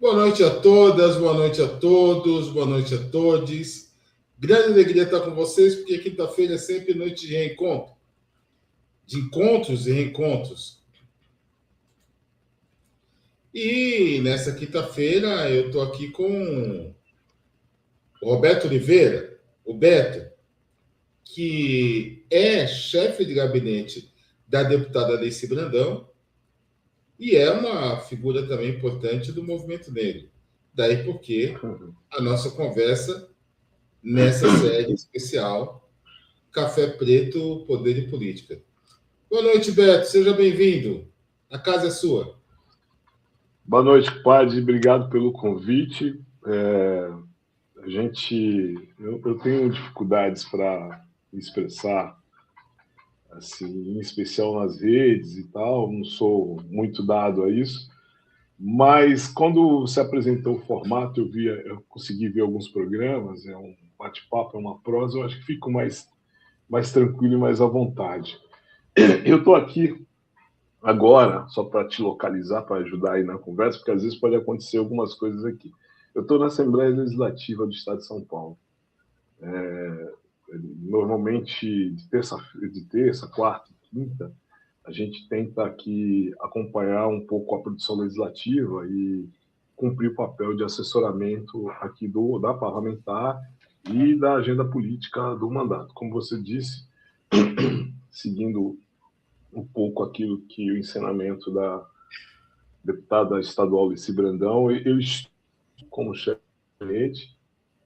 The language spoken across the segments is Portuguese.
Boa noite a todas, boa noite a todos, boa noite a todos. Grande alegria estar com vocês, porque quinta-feira é sempre noite de reencontro, de encontros e reencontros. E nessa quinta-feira eu estou aqui com o Roberto Oliveira, o Beto, que é chefe de gabinete da deputada Alice Brandão e é uma figura também importante do movimento negro. Daí porque a nossa conversa nessa série especial Café Preto, Poder e Política. Boa noite, Beto. Seja bem-vindo. A casa é sua. Boa noite, padre. Obrigado pelo convite. Eu tenho dificuldades para me expressar, assim, em especial nas redes e tal. Não sou muito dado a isso. Mas quando se apresentou o formato, eu consegui ver alguns programas. É um bate-papo, é uma prosa. Eu acho que fico mais tranquilo e mais à vontade. Eu estou aqui agora, só para te localizar, para ajudar aí na conversa, porque às vezes pode acontecer algumas coisas aqui. Eu estou na Assembleia Legislativa do Estado de São Paulo. Normalmente, de terça, quarta e quinta, a gente tenta aqui acompanhar um pouco a produção legislativa e cumprir o papel de assessoramento aqui da parlamentar e da agenda política do mandato. Como você disse, seguindo um pouco aquilo que o ensinamento da deputada estadual Alice Brandão, eu estou como chefe de gabinete,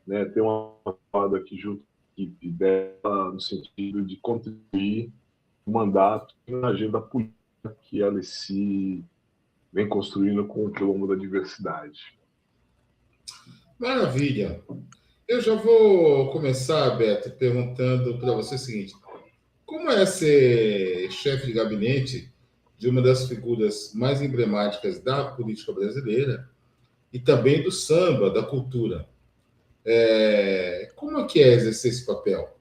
né, tem uma parada aqui junto com a equipe dela, no sentido de contribuir o mandato na agenda política que a Alice vem construindo com o quilombo da diversidade. Maravilha. Eu já vou começar, Beto, perguntando para você o seguinte: como é ser chefe de gabinete de uma das figuras mais emblemáticas da política brasileira e também do samba, da cultura? Como é que é exercer esse papel?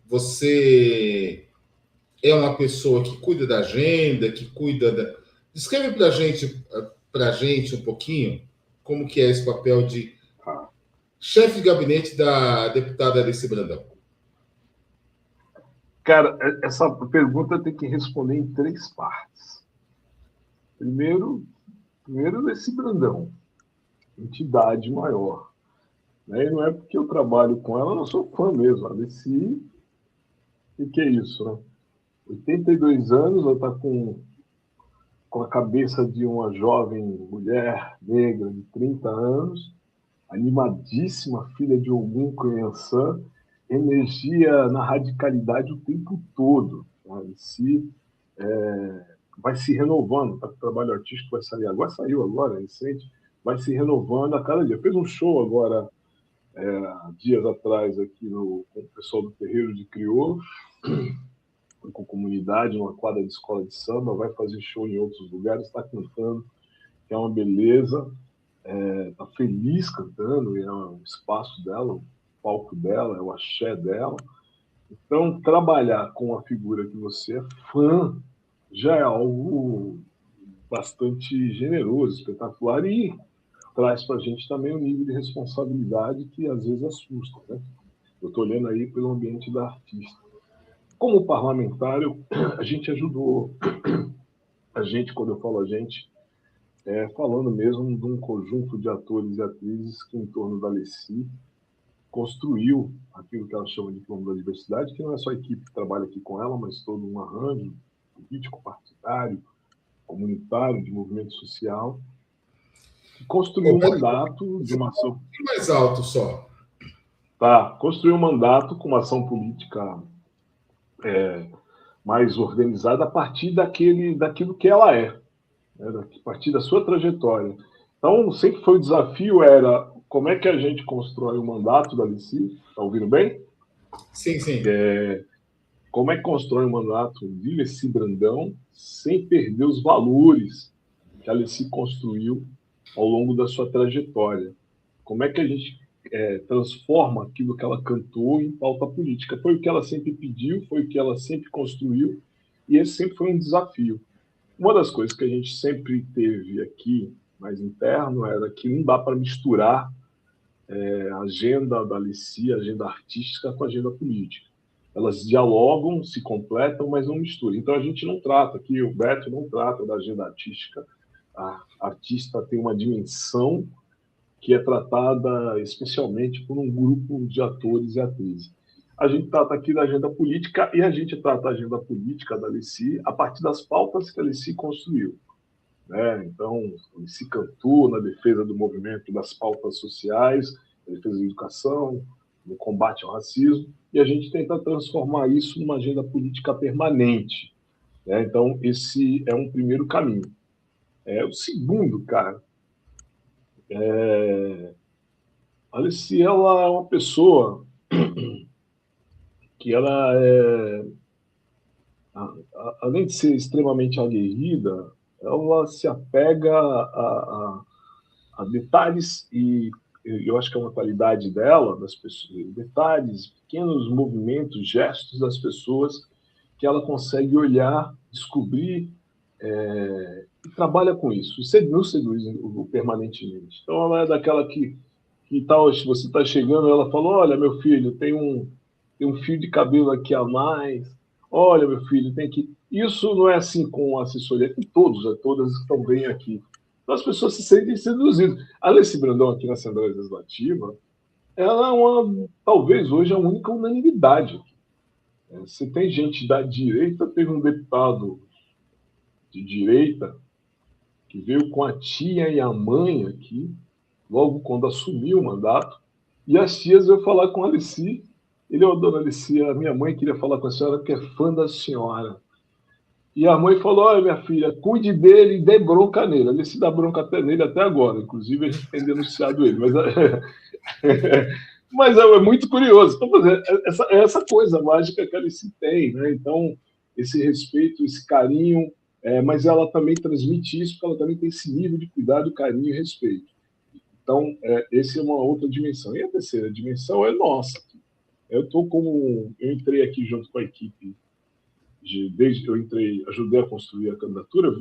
Você é uma pessoa que cuida da agenda, que cuida da... Descreve para gente um pouquinho como que é esse papel de chefe de gabinete da deputada Alice Brandão. Cara, essa pergunta tem que responder em três partes. Primeiro esse Brandão, entidade maior. Né? E não é porque eu trabalho com ela, eu não sou fã mesmo. A Alice, o que é isso, né? 82 anos, ela está com a cabeça de uma jovem mulher negra de 30 anos, animadíssima, filha de Ogum Conhaçã, energia na radicalidade o tempo todo. Sabe? Vai se renovando, tá? O trabalho artístico vai sair agora, saiu agora, recente, vai se renovando a cada dia. Fez um show agora, dias atrás, aqui com o pessoal do Terreiro de Crioulo, com comunidade, numa quadra de escola de samba, vai fazer show em outros lugares, está cantando, que é uma beleza, está feliz cantando, é o espaço dela, o palco dela, é o axé dela. Então, trabalhar com uma figura que você é fã já é algo bastante generoso, espetacular, e traz para a gente também um nível de responsabilidade que às vezes assusta. Né? Eu estou olhando aí pelo ambiente da artista. Como parlamentar, a gente ajudou, quando eu falo a gente, falando mesmo de um conjunto de atores e atrizes que, em torno da Alessi, construiu aquilo que ela chama de plano da diversidade, que não é só a equipe que trabalha aqui com ela, mas todo um arranjo político, partidário, comunitário, de movimento social, que construiu um mandato de uma ação... Mais alto só. Construiu um mandato com uma ação política mais organizada a partir daquilo que ela é, né? A partir da sua trajetória. Então, sempre foi o desafio era como é que a gente constrói o mandato da Alice, está ouvindo bem? Sim, sim. Como é que constrói o mandato de Alice Brandão sem perder os valores que a Alice construiu ao longo da sua trajetória? Como é que a gente transforma aquilo que ela cantou em pauta política? Foi o que ela sempre pediu, foi o que ela sempre construiu, e esse sempre foi um desafio. Uma das coisas que a gente sempre teve aqui, mais interno, era que não dá para misturar a agenda da Alici, a agenda artística, com a agenda política. Elas dialogam, se completam, mas não misturam. Então, a gente não trata aqui, o Beto não trata da agenda artística. A artista tem uma dimensão que é tratada especialmente por um grupo de atores e atrizes. A gente trata aqui da agenda política e a gente trata a agenda política da Alici a partir das pautas que a Alici construiu. Né? Então, se cantou na defesa do movimento das pautas sociais, na defesa da educação, no combate ao racismo, e a gente tenta transformar isso numa agenda política permanente. Né? Então, esse é um primeiro caminho. O segundo, cara, a Alici, ela é uma pessoa que ela além de ser extremamente aguerrida, ela se apega a detalhes, e eu acho que é uma qualidade dela, das pessoas, detalhes, pequenos movimentos, gestos das pessoas, que ela consegue olhar, descobrir e trabalha com isso. Isso nos seduz permanentemente. Então, ela é daquela que tal, se você está chegando, ela fala, olha, meu filho, tem um fio de cabelo aqui a mais, olha, meu filho, tem que... Isso não é assim com a assessoria, com todas que estão bem aqui. Então, as pessoas se sentem seduzidas. A Alici Brandão, aqui na Assembleia Legislativa, ela é talvez hoje a única unanimidade. Se tem gente da direita, teve um deputado de direita que veio com a tia e a mãe aqui, logo quando assumiu o mandato, e as tias veio falar com a Alici. Ele, dona Alici, a minha mãe queria falar com a senhora, que é fã da senhora. E a mãe falou, olha, minha filha, cuide dele e dê bronca nele. A Alici dá bronca nele até agora, inclusive a gente tem denunciado ele. Mas é muito curioso. Então, essa coisa mágica que a Alici tem, né? Então, esse respeito, esse carinho, mas ela também transmite isso, porque ela também tem esse nível de cuidado, carinho e respeito. Então, essa é uma outra dimensão. E a terceira dimensão é nossa. Eu entrei aqui junto com a equipe, desde que eu entrei, ajudei a construir a candidatura,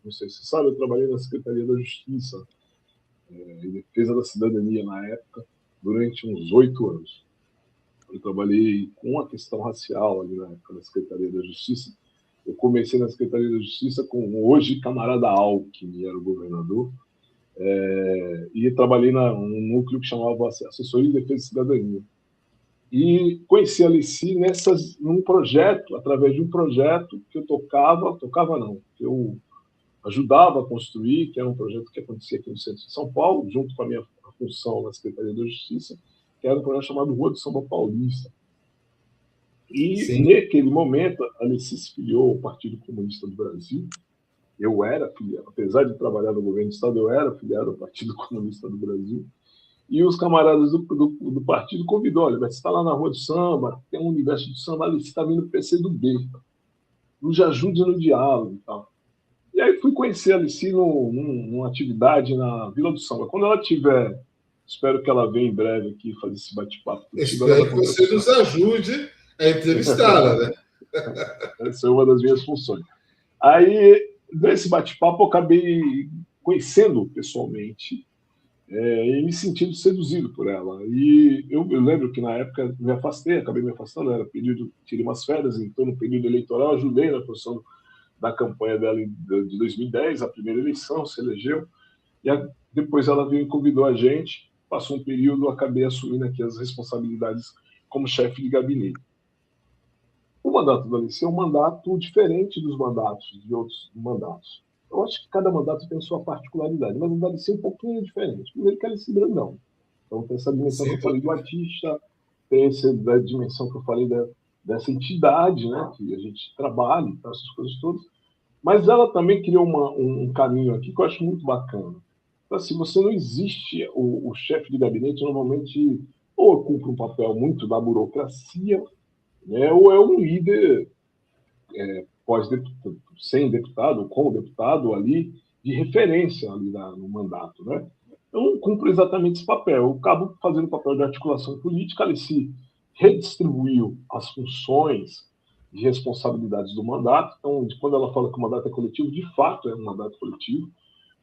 não sei se você sabe, eu trabalhei na Secretaria da Justiça e Defesa da Cidadania na época, durante uns 8 anos. Eu trabalhei com a questão racial ali na época na Secretaria da Justiça. Eu comecei na Secretaria da Justiça com o hoje camarada Alckmin, era o governador, e trabalhei num núcleo que chamava Assessoria de Defesa da Cidadania. E conheci a Alici num projeto, através de um projeto que eu que eu ajudava a construir, que era um projeto que acontecia aqui no centro de São Paulo, junto com a minha função na Secretaria da Justiça, que era um projeto chamado Rua do Samba Paulista. E, sim, naquele momento, a Alici se filiou ao Partido Comunista do Brasil. Eu era filiado, apesar de trabalhar no governo do Estado, eu era filiado ao Partido Comunista do Brasil. E os camaradas do partido convidou, olha, você está lá na Rua do Samba, tem um universo de samba ali, você está vindo do PCdoB, nos ajude no diálogo e tal. E aí fui conhecer a Alici numa atividade na Vila do Samba. Quando ela tiver, espero que ela venha em breve aqui fazer esse bate-papo. Espero que você nos ajude a entrevistá-la, né? Essa é uma das minhas funções. Aí, nesse bate-papo, eu acabei conhecendo pessoalmente e me sentindo seduzido por ela. E eu lembro que na época acabei me afastando, era período, tirei umas férias, então no período eleitoral ajudei na construção da campanha dela de 2010, a primeira eleição, se elegeu, e depois ela veio e convidou a gente, passou um período, acabei assumindo aqui as responsabilidades como chefe de gabinete. O mandato da Alici é um mandato diferente dos mandatos, de outros mandatos. Eu acho que cada mandato tem sua particularidade, mas o da Alici é um pouquinho diferente. Primeiro que a Alici Brandão. Então tem essa dimensão que eu falei do artista, tem essa dimensão que eu falei dessa entidade, né, que a gente trabalha, essas coisas todas. Mas ela também criou um caminho aqui que eu acho muito bacana. Então, assim, você não existe, o chefe de gabinete normalmente ou cumpre um papel muito da burocracia, né, ou é um líder pós-deputado, sem deputado, com deputado ali, de referência ali no mandato, né? Eu não cumpro exatamente esse papel, eu acabo fazendo o papel de articulação política, ali se redistribuiu as funções de responsabilidades do mandato. Então, quando ela fala que o mandato é coletivo, de fato é um mandato coletivo,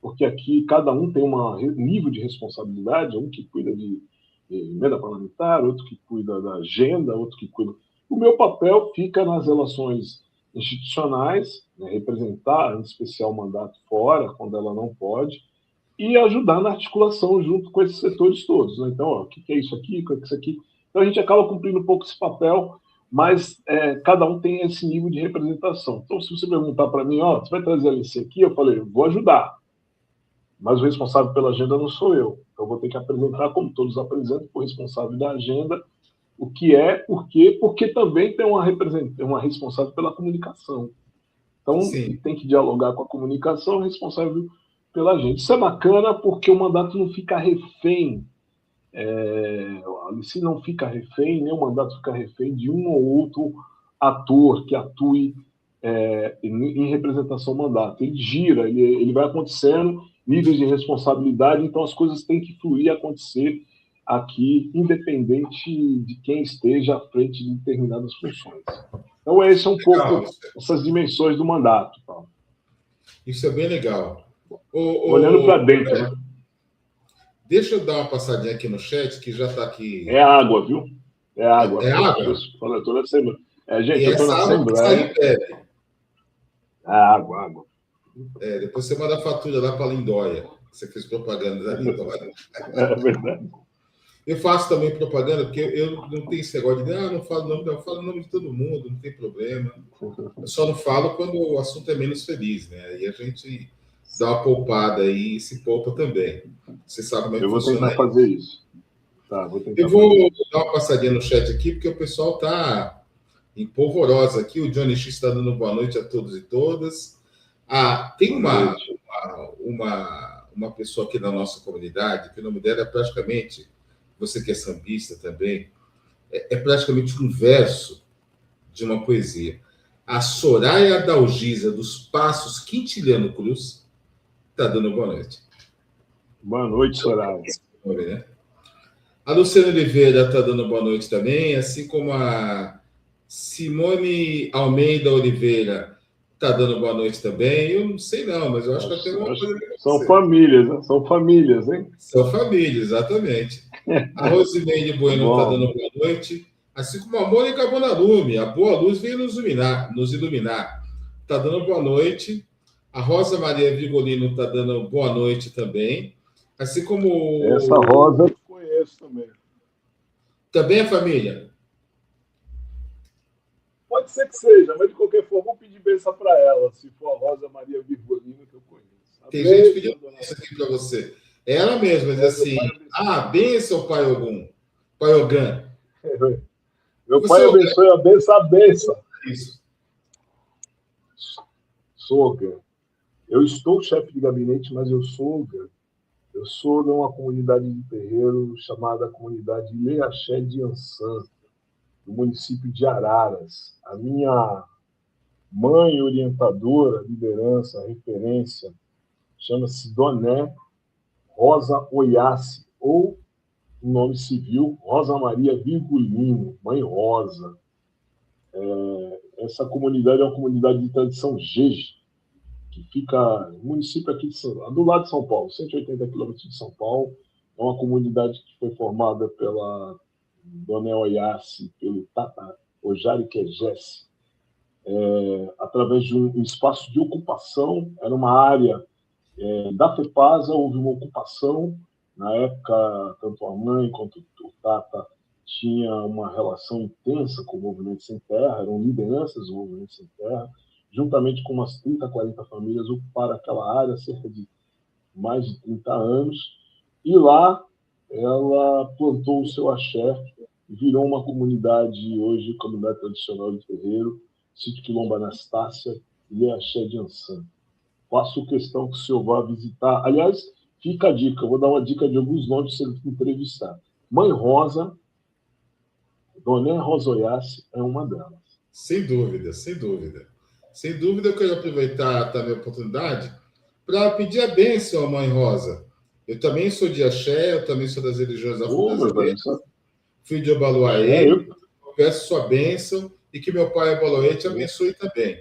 porque aqui cada um tem um nível de responsabilidade, um que cuida de emenda parlamentar, outro que cuida da agenda, outro que cuida... O meu papel fica nas relações institucionais, né, representar, em especial, o mandato fora, quando ela não pode, e ajudar na articulação junto com esses setores todos. Né? Então, ó, o que é isso aqui, o que é isso aqui? Então, a gente acaba cumprindo um pouco esse papel, mas cada um tem esse nível de representação. Então, se você perguntar para mim, ó, você vai trazer a LC aqui? Eu falei, vou ajudar, mas o responsável pela agenda não sou eu. Então, eu vou ter que apresentar, como todos apresentam, o responsável da agenda, o que é, por quê, porque também tem uma responsável pela comunicação. Então, Sim. tem que dialogar com a comunicação responsável pela gente. Isso é bacana porque o mandato não fica refém, a Alice não fica refém, nem o mandato fica refém de um ou outro ator que atue em representação ao mandato. Ele gira, ele vai acontecendo, níveis de responsabilidade, então as coisas têm que fluir e acontecer aqui, independente de quem esteja à frente de determinadas funções. Então, esse é um pouco essas dimensões do mandato, Paulo. Isso é bem legal. Olhando para dentro, né? Deixa eu dar uma passadinha aqui no chat, que já está aqui. É água, viu? É água. É água? Eu estou na Assembleia. Gente, eu estou na Assembleia. É água. Depois você manda a fatura lá para a Lindóia. Você fez propaganda da Lindóia. É verdade. Eu faço também propaganda, porque eu não tenho esse negócio de não falo o nome, eu falo o nome de todo mundo, não tem problema. Eu só não falo quando o assunto é menos feliz, né? Aí a gente dá uma poupada aí e se poupa também. Você sabe como é que funciona. Eu vou tentar fazer isso. Tá, eu vou dar uma passadinha no chat aqui, porque o pessoal está em polvorosa aqui. O Johnny X está dando boa noite a todos e todas. Tem uma pessoa aqui na nossa comunidade, que o nome dela é praticamente, você que é sambista também, é praticamente um verso de uma poesia. A Soraya Dalgisa, dos Passos Quintiliano Cruz, está dando boa noite. Boa noite, Soraya. A Luciana Oliveira está dando boa noite também, assim como a Simone Almeida Oliveira está dando boa noite também. Eu não sei não, mas eu acho que eu tenho uma coisa... São famílias, né? São famílias, hein? São famílias, exatamente. A Rosimeire Bueno está dando boa noite, assim como a Mônica Bonalume. A boa luz veio nos iluminar. Está dando boa noite. A Rosa Maria Vigolino está dando boa noite também. Assim como... Essa Rosa eu conheço também. Também a família? Pode ser que seja, mas de qualquer forma, vou pedir bênção para ela, se for a Rosa Maria Vigolino que eu conheço. Tem gente pedindo isso aqui para você. Ela mesma diz assim: bênção, Pai Ogum. Pai Ogã. Meu pai abençoe a benção. Isso. Soga. Eu estou chefe de gabinete, mas eu sou Ogã. Eu sou de uma comunidade de terreiro chamada Comunidade Ileaxé de Ançã, do município de Araras. A minha mãe orientadora, liderança, referência, chama-se Doné Rosa Oiace, ou o nome civil, Rosa Maria Virgulino, Mãe Rosa. Essa comunidade é uma comunidade de tradição Jeje, que fica no município aqui do lado de São Paulo, 180 quilômetros de São Paulo. É uma comunidade que foi formada pela Doné Oiace, pelo Tata Ojari Quejesse, através de um espaço de ocupação. Era uma área da FEPASA, houve uma ocupação. Na época, tanto a mãe quanto o Tata tinha uma relação intensa com o Movimento Sem Terra, eram lideranças do Movimento Sem Terra, juntamente com umas 30, 40 famílias, ocuparam aquela área há cerca de mais de 30 anos. E lá ela plantou o seu axé e virou uma comunidade, hoje, comunidade tradicional de terreiro, Sítio Quilombo Anastácia e Axé de Ançã. Faço questão que o senhor vá visitar. Aliás, fica a dica, eu vou dar uma dica de alguns nomes para você entrevistar. Mãe Rosa, Doné Rosa Oiace é uma delas. Sem dúvida, sem dúvida. Sem dúvida, eu quero aproveitar também a oportunidade para pedir a bênção à Mãe Rosa. Eu também sou de axé, eu também sou das religiões afro-brasileiras, filho de Obaluaê, eu peço sua bênção e que meu pai Abaloete abençoe também.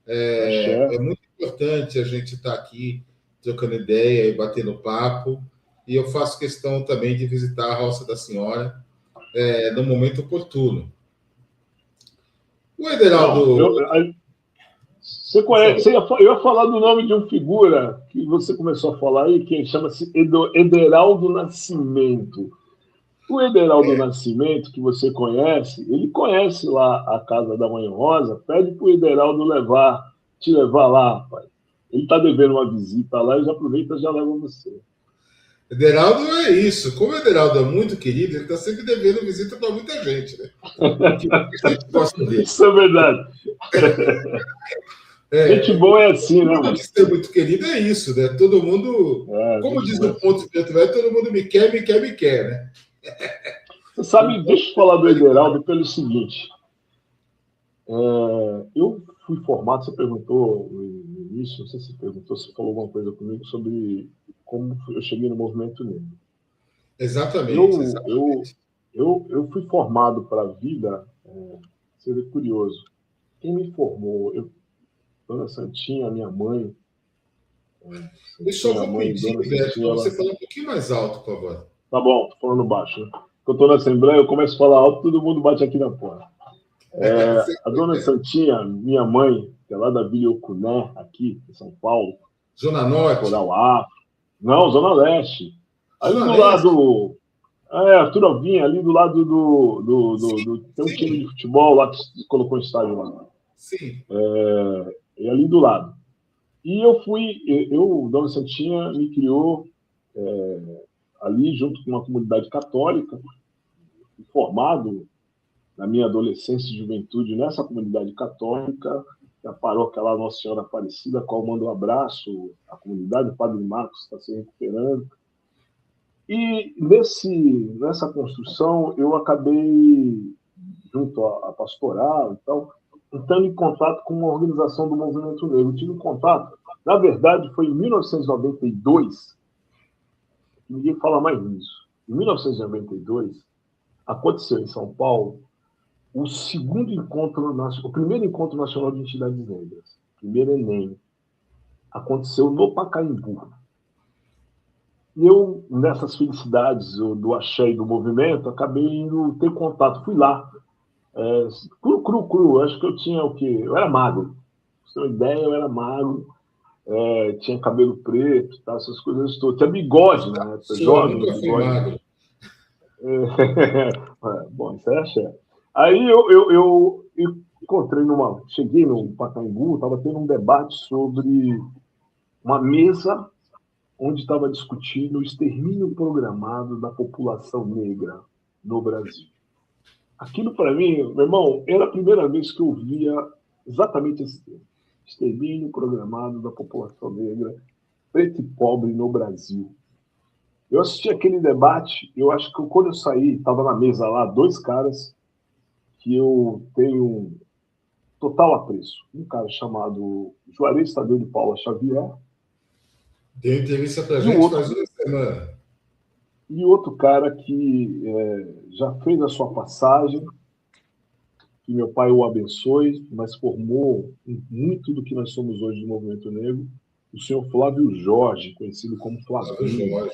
É muito importante a gente estar aqui trocando ideia e batendo papo, e eu faço questão também de visitar a Roça da Senhora no momento oportuno. O Ederaldo... Você conhece, eu ia falar do nome de um figura que você começou a falar aí, que chama-se Ederaldo Nascimento. O Ederaldo Nascimento, que você conhece, ele conhece lá a Casa da Mãe Rosa, pede para o Ederaldo te levar lá, rapaz. Ele está devendo uma visita lá e já aproveita e já leva você. Ederaldo é isso. Como o Ederaldo é muito querido, ele está sempre devendo visita para muita gente, né? Porque muita gente gosta dele. Isso é verdade. Gente boa é assim, né, mano? Ser muito querido é isso, né? Todo mundo, como diz o ponto de velho, todo mundo me quer, né? Você sabe, deixa eu falar do Ederaldo pelo seguinte. Eu fui formado, você perguntou no início, não sei se você perguntou, você falou alguma coisa comigo sobre como eu cheguei no movimento negro. Exatamente. Eu fui formado para a vida, seria curioso. Quem me formou? Dona Santinha, minha mãe. Eu só vou pedir, Beto, para você falar um pouquinho mais alto, por favor. Tá bom, tô falando baixo. Né? Quando eu estou na Assembleia, eu começo a falar alto, todo mundo bate aqui na porta. A Dona Santinha, minha mãe, que é lá da Vila Ocuné, aqui em São Paulo. Zona Norte? Coral Afro. Não, Zona Leste. Ali do lado... Arthur Alvim, ali do lado do tem um time de futebol lá que colocou um estádio lá. Sim. E ali do lado. E Dona Santinha me criou ali junto com uma comunidade católica, formado na minha adolescência e juventude nessa comunidade católica, a paróquia lá Nossa Senhora Aparecida, a qual mando um abraço à comunidade, o Padre Marcos está se recuperando. E nessa construção eu acabei, junto à pastoral e tal, entrando em contato com uma organização do Movimento Negro. Eu tive um contato, na verdade, foi em 1992, ninguém fala mais nisso. Em 1992, aconteceu em São Paulo o primeiro encontro nacional de entidades negras, o primeiro ENEM, aconteceu no Pacaembu. E eu, nessas felicidades do axé e do movimento, acabei indo ter contato. Fui lá, cru. Acho que eu tinha o quê? Eu era magro. Pra você ter uma ideia, eu era magro. Tinha cabelo preto, tá, essas coisas todas. Tinha bigode, né? Jovem, bigode. Bom, isso é axé. Aí eu encontrei cheguei no Pacaembu, estava tendo um debate sobre uma mesa onde estava discutindo o extermínio programado da população negra no Brasil. Aquilo, para mim, meu irmão, era a primeira vez que eu via exatamente esse termo. Extermínio programado da população negra, preta e pobre no Brasil. Eu assisti aquele debate, eu acho que quando eu saí, estava na mesa lá, dois caras que eu tenho total apreço. Um cara chamado Juarez Tadeu de Paula Xavier. Deu entrevista para a gente faz uma semana. E outro cara que já fez a sua passagem, que meu pai o abençoe, mas formou muito do que nós somos hoje no Movimento Negro, o senhor Flávio Jorge, conhecido como Flavinho.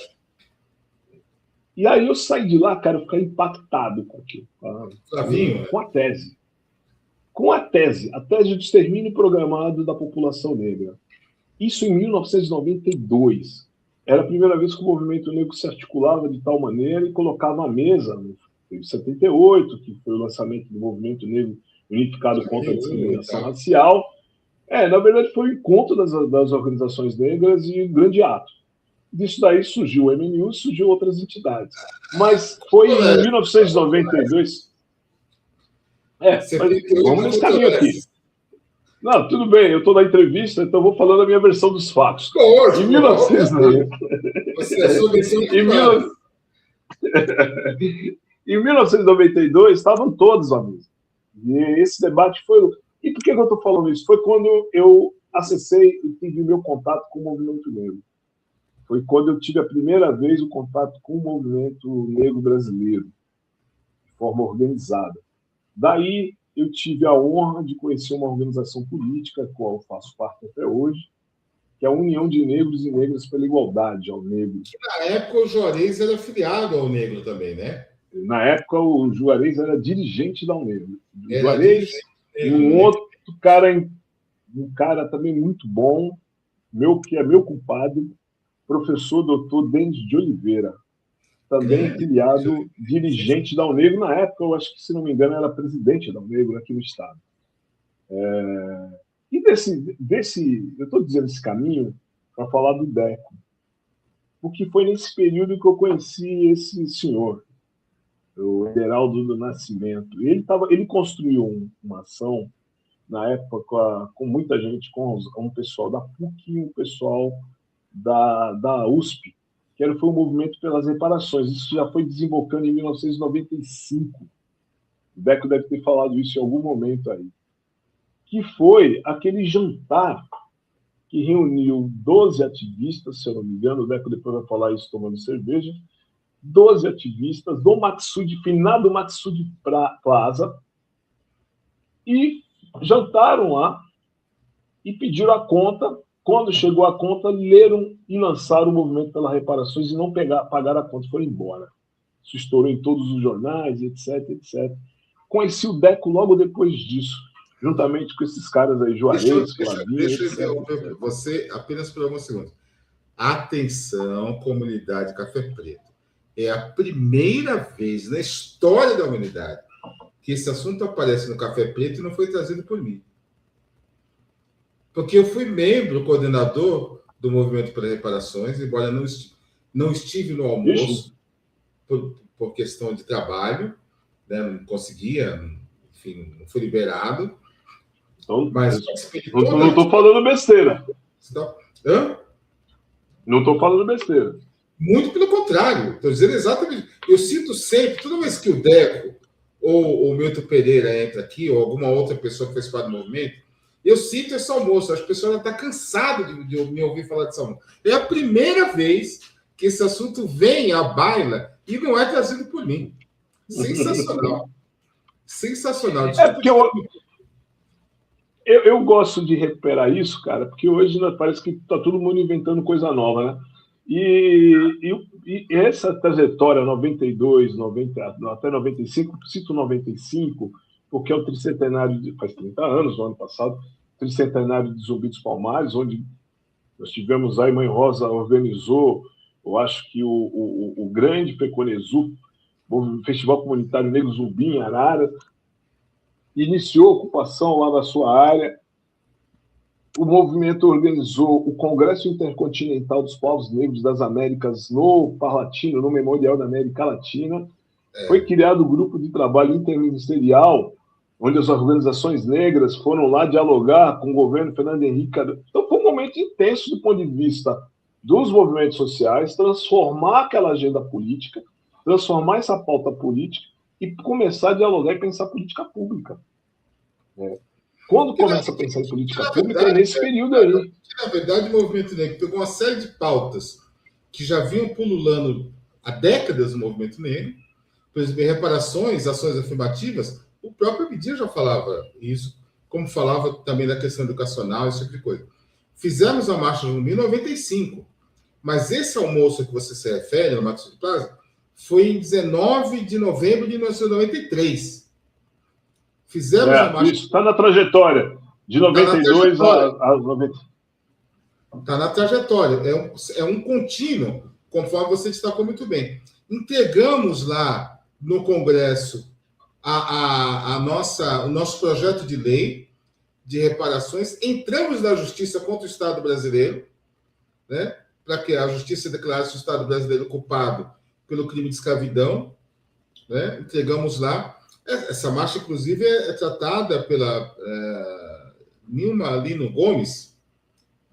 E aí eu saí de lá, cara, eu fiquei impactado com aquilo. Flavinho? Com a tese. A tese de extermínio programado da população negra. Isso em 1992. Era a primeira vez que o movimento negro se articulava de tal maneira e colocava à mesa, em 78, que foi o lançamento do movimento negro unificado contra a discriminação racial. Na verdade, foi o encontro das organizações negras e um grande ato. Disso daí surgiu o MNU e surgiu outras entidades. Mas foi em 1992... vamos nesse caminho aqui. Não, tudo bem, eu estou na entrevista, então vou falando a minha versão dos fatos. Em 1990... Em 1992, estavam todos amigos. E esse debate foi... E por que eu estou falando isso? Foi quando eu acessei e tive meu contato com o movimento negro. Foi quando eu tive a primeira vez o contato com o movimento negro brasileiro, de forma organizada. Daí, eu tive a honra de conhecer uma organização política, a qual eu faço parte até hoje, que é a União de Negros e Negras pela Igualdade ao Negro. Na época, o Juarez era filiado ao Negro também, né? Na época, o Juarez era dirigente da Unegro. O Juarez e um outro cara, um cara também muito bom, que é meu culpado, professor doutor Denis de Oliveira, também filiado, dirigente da Unegro. Na época, eu acho que, se não me engano, era presidente da Unegro aqui no estado. E eu estou dizendo esse caminho para falar do Deco, porque foi nesse período que eu conheci esse senhor, o Heraldo do Nascimento. Ele construiu uma ação, na época, com muita gente, com o pessoal da PUC e o pessoal da USP, que foi um movimento pelas reparações. Isso já foi desembocando em 1995. O Deco deve ter falado isso em algum momento aí. Que foi aquele jantar que reuniu 12 ativistas, se eu não me engano, o Deco depois vai falar isso tomando cerveja, 12 ativistas do Maxud, finado Maxud Plaza, e jantaram lá e pediram a conta. Quando chegou a conta, leram e lançaram o movimento pelas reparações e não pagaram a conta, foram embora. Isso estourou em todos os jornais, etc, etc. Conheci o Deco logo depois disso, juntamente com esses caras aí, Juarez, Flavinho, Deixa eu interromper você apenas por alguns segundos. Atenção, comunidade Café Preto. É a primeira vez na história da humanidade que esse assunto aparece no Café Preto e não foi trazido por mim. Porque eu fui membro, coordenador do Movimento para Reparações, embora não estive no almoço por questão de trabalho, né? Não conseguia, enfim, não fui liberado. Então, mas não estou falando besteira. Hã? Não estou falando besteira. Muito pelo contrário. Estou dizendo exatamente. Eu cito sempre, toda vez que o Deco ou o Milton Pereira entra aqui, ou alguma outra pessoa que fez parte do movimento, eu cito esse almoço. As pessoas já estão cansadas de me ouvir falar desse almoço. É a primeira vez que esse assunto vem à baila e não é trazido por mim. Sensacional. Sensacional. É porque eu gosto de recuperar isso, cara, porque hoje parece que está todo mundo inventando coisa nova, né? E essa trajetória 92, 90, até 95, cito 95, porque é o tricentenário, faz 30 anos, no ano passado, tricentenário de Zumbi dos Palmares, onde nós tivemos aí, Mãe Rosa organizou, eu acho que o grande Peconezu, o Festival Comunitário Negro Zumbi em Arara, iniciou a ocupação lá da sua área. O movimento organizou o Congresso Intercontinental dos Povos Negros das Américas no Parlatino, no Memorial da América Latina. Foi criado o grupo de trabalho interministerial, onde as organizações negras foram lá dialogar com o governo Fernando Henrique Cardoso. Então, foi um momento intenso do ponto de vista dos movimentos sociais, transformar aquela agenda política, transformar essa pauta política e começar a dialogar e pensar política pública. Quando começa a pensar em política pública, é nesse período aí. Na verdade, o movimento negro pegou uma série de pautas que já vinham pululando há décadas no movimento negro, por exemplo, reparações, ações afirmativas. O próprio Abdias já falava isso, como falava também da questão educacional, esse tipo de coisa. Fizemos a Marcha no 1995, mas esse almoço que você se refere, no Maxud Plaza, foi em 19 de novembro de 1993. Fizemos a marcha. Isso está na trajetória, de 92 a 90. Está na trajetória. É um contínuo, conforme você destacou muito bem. Entregamos lá no Congresso o nosso projeto de lei de reparações. Entramos na Justiça contra o Estado brasileiro, né, para que a Justiça declarasse o Estado brasileiro culpado pelo crime de escravidão. Né? Entregamos lá. Essa marcha, inclusive, é tratada pela Nilma Lino Gomes,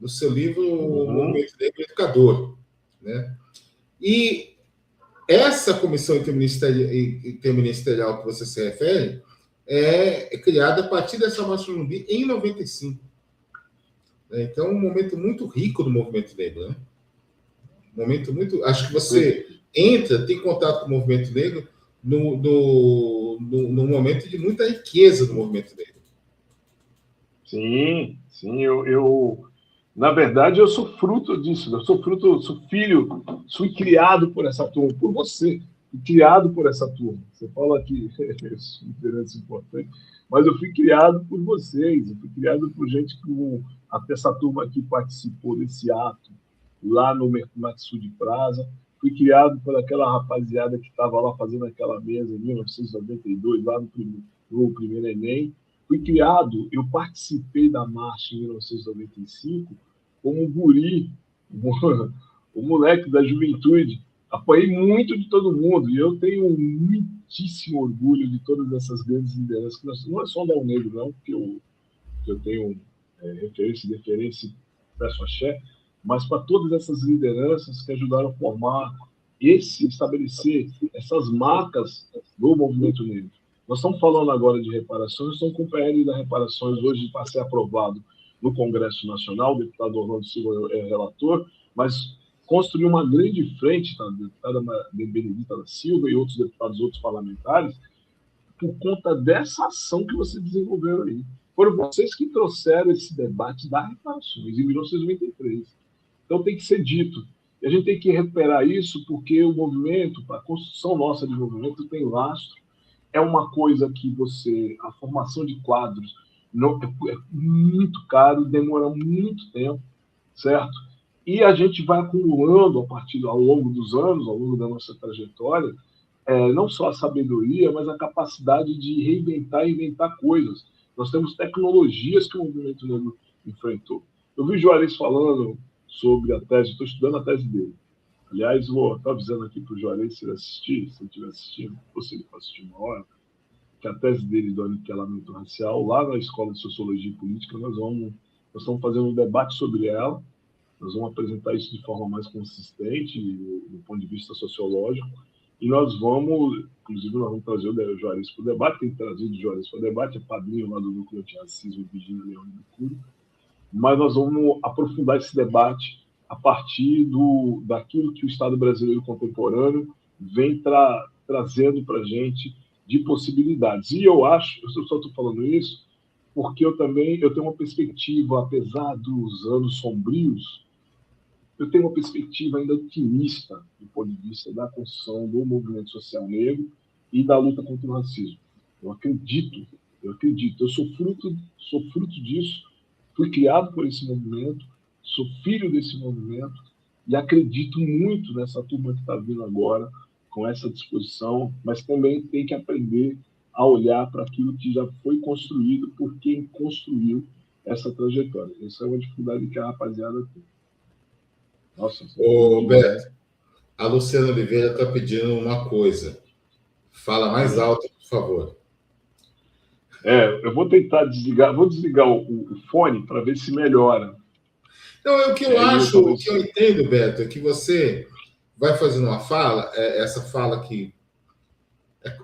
no seu livro Movimento Negro Educador. Né? E essa comissão interministerial que você se refere é criada a partir dessa marcha no Zumbi em 95. Então, um momento muito rico do movimento negro. Né? Um momento muito... Acho que você tem contato com o movimento negro no num momento de muita riqueza do movimento negro. Sim, na verdade, eu sou fruto disso. Eu sou filho, fui criado por essa turma, por você, fui criado por essa turma. Você fala que isso é diferença importante, mas eu fui criado por vocês, eu fui criado por gente como até essa turma que participou desse ato lá no Mercosul de Praza, fui criado por aquela rapaziada que estava lá fazendo aquela mesa em 1992, lá no primeiro Enem. Fui criado, eu participei da marcha em 1995 como um guri, o moleque da juventude. Apanhei muito de todo mundo e eu tenho muitíssimo orgulho de todas essas grandes lideranças. Não é só da Negro, não, porque eu tenho referência e deferência, peço axé, mas para todas essas lideranças que ajudaram a formar estabelecer essas marcas do movimento negro. Nós estamos falando agora de reparações, estamos com o PL da reparações hoje para ser aprovado no Congresso Nacional, o deputado Orlando Silva é relator, mas construiu uma grande frente, tá? A deputada Benedita da Silva e outros deputados, outros parlamentares, por conta dessa ação que vocês desenvolveram aí. Foram vocês que trouxeram esse debate das reparações em 1993. Então tem que ser dito. E a gente tem que recuperar isso porque o movimento, a construção nossa de movimento tem lastro. É uma coisa que a formação de quadros é muito caro, demora muito tempo, certo? E a gente vai acumulando ao longo dos anos, ao longo da nossa trajetória, não só a sabedoria, mas a capacidade de reinventar e inventar coisas. Nós temos tecnologias que o movimento negro enfrentou. Eu vi o Juarez falando sobre a tese, estou estudando a tese dele. Aliás, estou avisando aqui para o Juarez, se ele assistir, se ele estiver assistindo, ou se ele for assistir uma hora, que a tese dele do aniquilamento racial, lá na Escola de Sociologia e Política, nós estamos fazendo um debate sobre ela, nós vamos apresentar isso de forma mais consistente, do ponto de vista sociológico, e nós vamos trazer o Juarez para o debate, tem trazido o Juarez para o debate, é padrinho lá do Núcleo Antirracismo, Virgínia Leão do Curo, mas nós vamos aprofundar esse debate a partir daquilo que o Estado brasileiro contemporâneo vem trazendo para a gente de possibilidades. E eu só estou falando isso porque eu tenho uma perspectiva, apesar dos anos sombrios, eu tenho uma perspectiva ainda otimista do ponto de vista da construção do movimento social negro e da luta contra o racismo. Eu acredito, eu sou fruto disso, fui criado por esse movimento, sou filho desse movimento e acredito muito nessa turma que está vindo agora com essa disposição, mas também tem que aprender a olhar para aquilo que já foi construído por quem construiu essa trajetória. Essa é uma dificuldade que a rapaziada tem. Nossa, Ô, Beto, a Luciana Oliveira está pedindo uma coisa. Fala mais alto, por favor. Eu vou tentar desligar o fone para ver se melhora. Não, o que eu entendo, Beto, é que você vai fazendo uma fala, essa fala que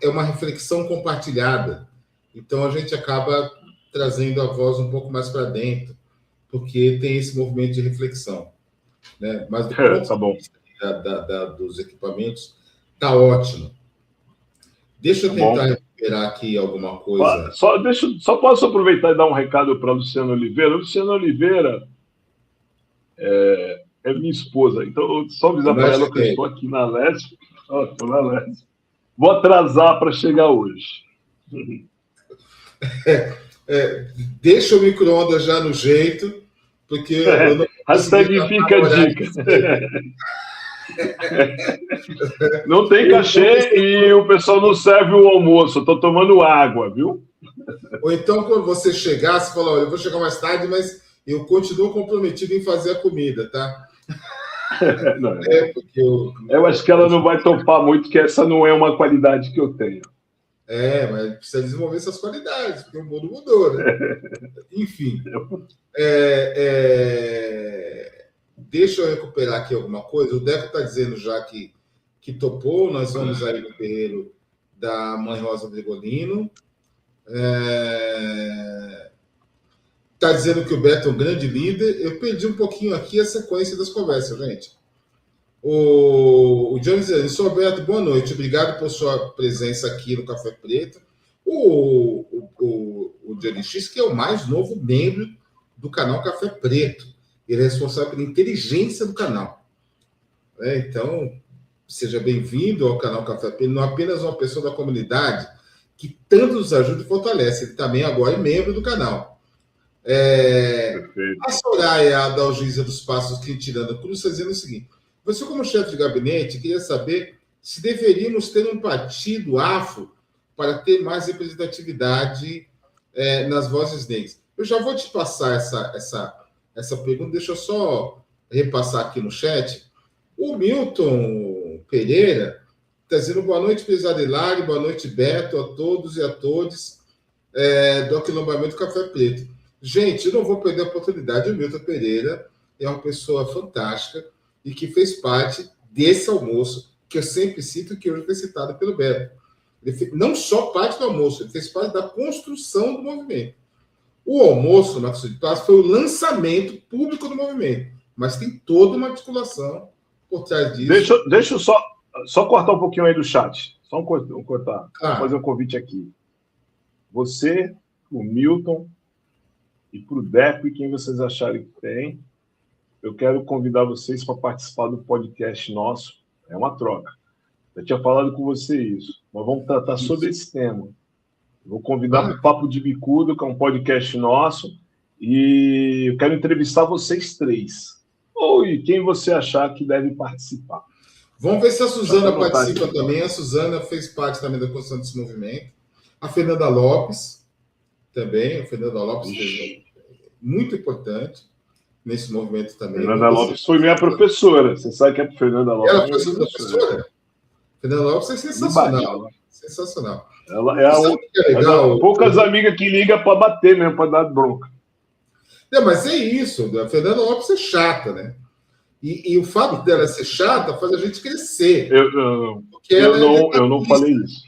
é uma reflexão compartilhada. Então a gente acaba trazendo a voz um pouco mais para dentro, porque tem esse movimento de reflexão. Né? Mas do ponto de vista dos equipamentos, está ótimo. Deixa eu tentar recuperar aqui alguma coisa. Só posso aproveitar e dar um recado para a Luciana Oliveira. A Luciana Oliveira é minha esposa, então só avisar para ela que eu estou aqui na Leste. Estou na Leste. Vou atrasar para chegar hoje. Deixa o micro-ondas já no jeito, porque eu não hashtag fica a dica. Não tem cachê e o pessoal não serve o almoço. Estou tomando água, viu? Ou então, quando você chegar, você fala, olha, eu vou chegar mais tarde, mas eu continuo comprometido em fazer a comida, tá? Não, porque eu acho que ela não vai topar muito, que essa não é uma qualidade que eu tenho. Mas precisa desenvolver essas qualidades, porque o mundo mudou, né? Enfim. Deixa eu recuperar aqui alguma coisa. O Deco está dizendo já que topou. Nós vamos aí no terreiro da Mãe Rosa Bregolino. Está dizendo que o Beto é um grande líder. Eu perdi um pouquinho aqui a sequência das conversas, gente. O Johnny dizendo, sou Beto, boa noite. Obrigado por sua presença aqui no Café Preto. O Johnny X, que é o mais novo membro do canal Café Preto. Ele é responsável pela inteligência do canal. Então, seja bem-vindo ao canal Café Preto, não apenas uma pessoa da comunidade que tanto nos ajuda e fortalece, ele também agora é membro do canal. A Soraya Adalgisa dos Passos Quintirana Cruz está dizendo o seguinte: você, como chefe de gabinete, queria saber se deveríamos ter um partido afro para ter mais representatividade nas vozes negras. Eu já vou te passar essa pergunta, deixa eu só repassar aqui no chat. O Milton Pereira está dizendo boa noite, Pesado Hilário, boa noite, Beto, a todos e a todas do Aquilombamento Café Preto. Gente, eu não vou perder a oportunidade. O Milton Pereira é uma pessoa fantástica e que fez parte desse almoço, que eu sempre cito, que hoje foi citado pelo Beto. Ele fez, não só parte do almoço, ele fez parte da construção do movimento. O almoço, na Marcos de Paz, foi o lançamento público do movimento, mas tem toda uma articulação por trás disso. Deixa eu só cortar um pouquinho aí do chat. Só cortar. Vou fazer um convite aqui. Você, o Milton e para o Deco e quem vocês acharem que tem, eu quero convidar vocês para participar do podcast nosso. É uma troca. Eu tinha falado com você isso. Nós vamos tratar sobre esse tema. Vou convidar para o Papo de Bicudo, que é um podcast nosso, e eu quero entrevistar vocês três. E quem você achar que deve participar. Vamos ver se a Suzana participa também. A Suzana fez parte também da construção desse movimento. A Fernanda Lopes também. A Fernanda Lopes fez muito importante nesse movimento também. Fernanda Lopes foi minha professora. Você sabe que é Fernanda Lopes. Ela foi sua professora? Fernanda Lopes é sensacional. Sensacional. Ela é legal, poucas amigas que ligam para bater mesmo, para dar bronca. Não, mas é isso. A Fernanda Lopes é chata, né? E o fato dela ser chata faz a gente crescer. Eu não falei isso.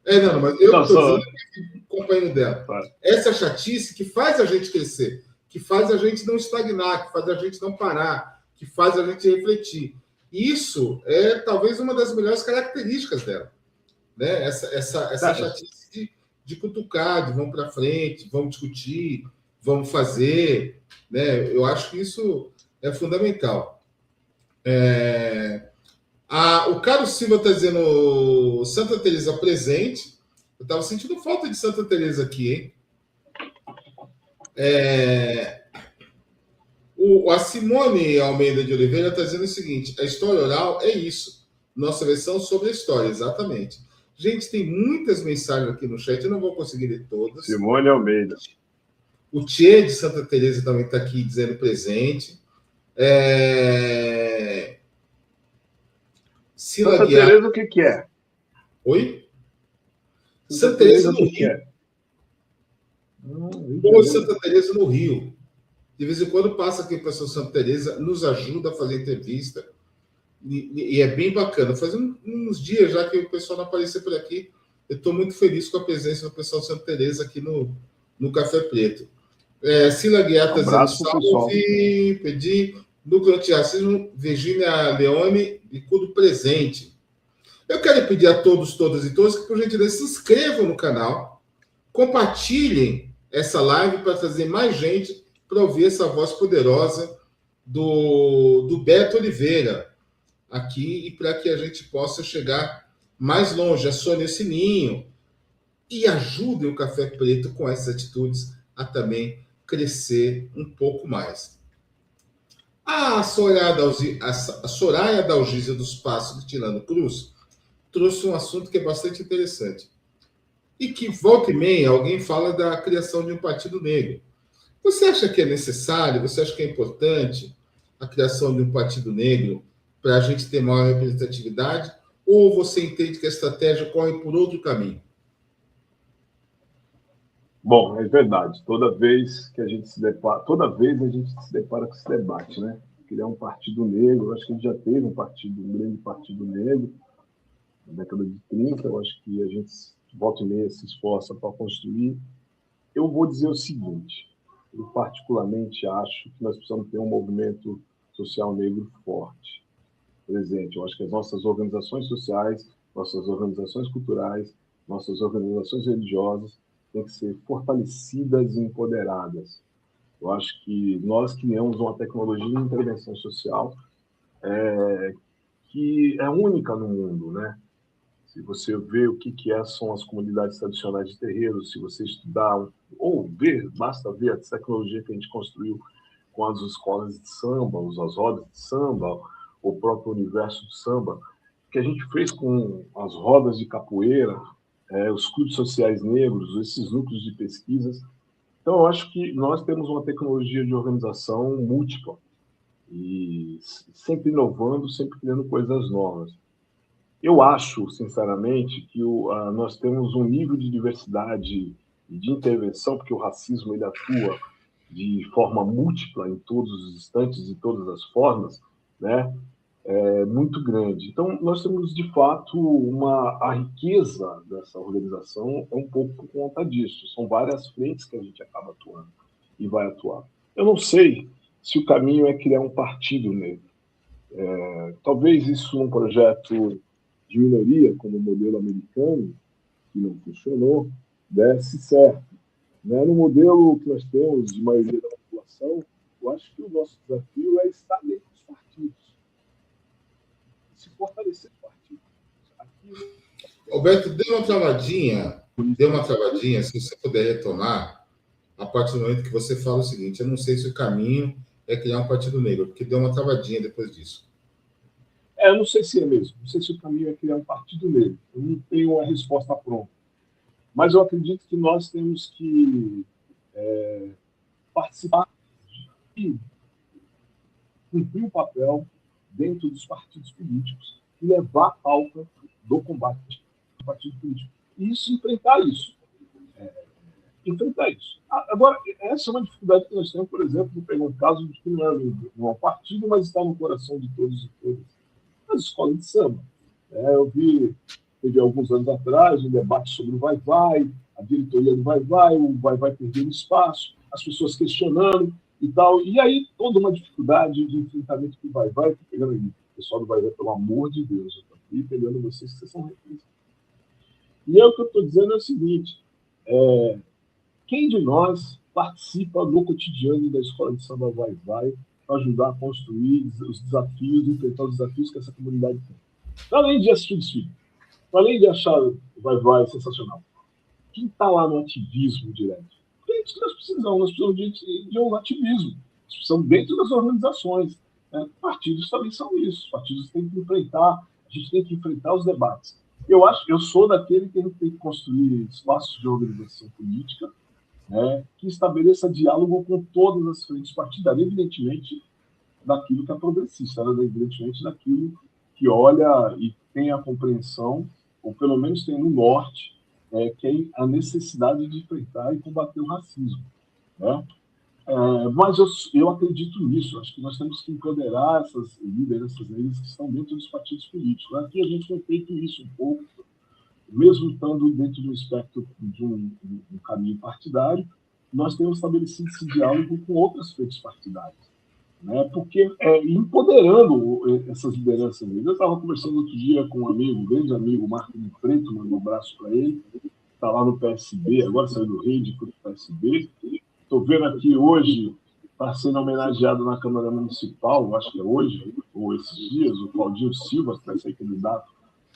Não, mas eu estou dizendo que companheiro dela. Tá. Essa chatice que faz a gente crescer, que faz a gente não estagnar, que faz a gente não parar, que faz a gente refletir. Isso é talvez uma das melhores características dela. Né? Essa chatice de cutucar, de vamos para frente, vamos discutir, vamos fazer. Né? Eu acho que isso é fundamental. O Carlos Silva está dizendo Santa Teresa presente. Eu estava sentindo falta de Santa Teresa aqui, hein? A Simone Almeida de Oliveira está dizendo o seguinte: a história oral é isso. Nossa versão sobre a história, exatamente. Gente, tem muitas mensagens aqui no chat, eu não vou conseguir ler todas. Simone Almeida. O Tchê de Santa Teresa também está aqui dizendo presente. Santa Teresa, o que é? Oi? Santa Teresa no Rio. Santa Teresa no Rio. De vez em quando passa aqui para Santa Teresa, nos ajuda a fazer entrevista. E é bem bacana. Faz uns dias já que o pessoal não apareceu por aqui. Eu estou muito feliz com a presença do pessoal de Santa Teresa aqui no Café Preto. Sila Guiar está dizendo salve, pedi. Núcleo Antirracismo, Virgínia Leone, Bicudo presente. Eu quero pedir a todos, todas e todos que, por gentileza, se inscrevam no canal, compartilhem essa live para trazer mais gente para ouvir essa voz poderosa do Beto Oliveira aqui e para que a gente possa chegar mais longe. Acione o sininho e ajudem o Café Preto com essas atitudes a também crescer um pouco mais. A Soraya Dalgisa dos Passos de Tirano Cruz trouxe um assunto que é bastante interessante. E que, volta e meia, alguém fala da criação de um partido negro. Você acha que é necessário, você acha que é importante a criação de um partido negro para a gente ter maior representatividade? Ou você entende que a estratégia corre por outro caminho? Bom, é verdade. Toda vez a gente se depara com esse debate, né? Criar um partido negro, eu acho que a gente já teve um grande partido negro na década de 30, eu acho que a gente volta e meia se esforça para construir. Eu vou dizer o seguinte: eu particularmente acho que nós precisamos ter um movimento social negro forte, presente. Eu acho que as nossas organizações sociais, nossas organizações culturais nossas organizações religiosas têm que ser fortalecidas e empoderadas. Eu acho que nós criamos uma tecnologia de intervenção social que é única no mundo, né? Se você vê o que são as comunidades tradicionais de terreiro, se você estudar ou ver, basta ver a tecnologia que a gente construiu com as escolas de samba, as rodas de samba, o próprio universo do samba, que a gente fez com as rodas de capoeira, os clubes sociais negros, esses núcleos de pesquisas. Então, eu acho que nós temos uma tecnologia de organização múltipla e sempre inovando, sempre criando coisas novas. Eu acho, sinceramente, que nós temos um nível de diversidade e de intervenção, porque o racismo ele atua de forma múltipla em todos os instantes e todas as formas, né? Muito grande. Então, nós temos, de fato, a riqueza dessa organização é um pouco por conta disso. São várias frentes que a gente acaba atuando e vai atuar. Eu não sei se o caminho é criar um partido negro. Talvez isso num projeto de minoria, como o modelo americano, que não funcionou, desse certo. Né? No modelo que nós temos de maioria da população, eu acho que o nosso desafio é estar dentro dos partidos, se fortalecer os partidos. Alberto, deu uma travadinha, se você puder retomar, a partir do momento que você fala o seguinte, eu não sei se o caminho é criar um partido negro, porque deu uma travadinha depois disso. Eu não sei se é mesmo, não sei se o caminho é criar um partido negro, eu não tenho a resposta pronta. Mas eu acredito que nós temos que participar e cumprir um papel dentro dos partidos políticos e levar a pauta do combate ao partido político. E enfrentar isso. Enfrentar isso. Agora, essa é uma dificuldade que nós temos, por exemplo, de pegar um caso de que não é um partido, mas está no coração de todos e todas. As escolas de samba. Eu teve alguns anos atrás um debate sobre o Vai-Vai, a diretoria do Vai-Vai, o Vai-Vai perdendo espaço, as pessoas questionando e tal. E aí, toda uma dificuldade de enfrentamento do Vai-Vai, pegando aí, o pessoal do Vai-Vai, pelo amor de Deus, eu estou aqui pegando vocês que vocês são representantes. E o que eu estou dizendo é o seguinte, quem de nós participa do cotidiano da escola de samba Vai-Vai para ajudar a construir os desafios, enfrentar os desafios que essa comunidade tem? Além de assistir o desfile, além de achar o Vai-Vai sensacional, quem está lá no ativismo direto? Porque é isso que nós precisamos de um ativismo. Nós precisamos dentro das organizações. Partidos também são isso. Partidos têm que enfrentar, a gente tem que enfrentar os debates. Eu sou daquele que a gente tem que construir espaços de organização política, que estabeleça diálogo com todas as frentes partidárias, evidentemente daquilo que é progressista, evidentemente daquilo que olha e tem a compreensão, ou pelo menos tem no norte, que é a necessidade de enfrentar e combater o racismo. Né? Mas eu acredito nisso, acho que nós temos que empoderar essas lideranças negras que estão dentro dos partidos políticos. Aqui a gente tem feito isso um pouco, mesmo estando dentro do espectro de um caminho partidário, nós temos estabelecido esse diálogo com outras frentes partidárias. Porque empoderando essas lideranças negras. Eu estava conversando outro dia com um grande amigo, Marco de Preto, mandou um abraço para ele, está lá no PSB, agora saiu do Rede para o PSB. Estou vendo aqui hoje, está sendo homenageado na Câmara Municipal, acho que é hoje, ou esses dias, o Claudinho Silva, que vai ser candidato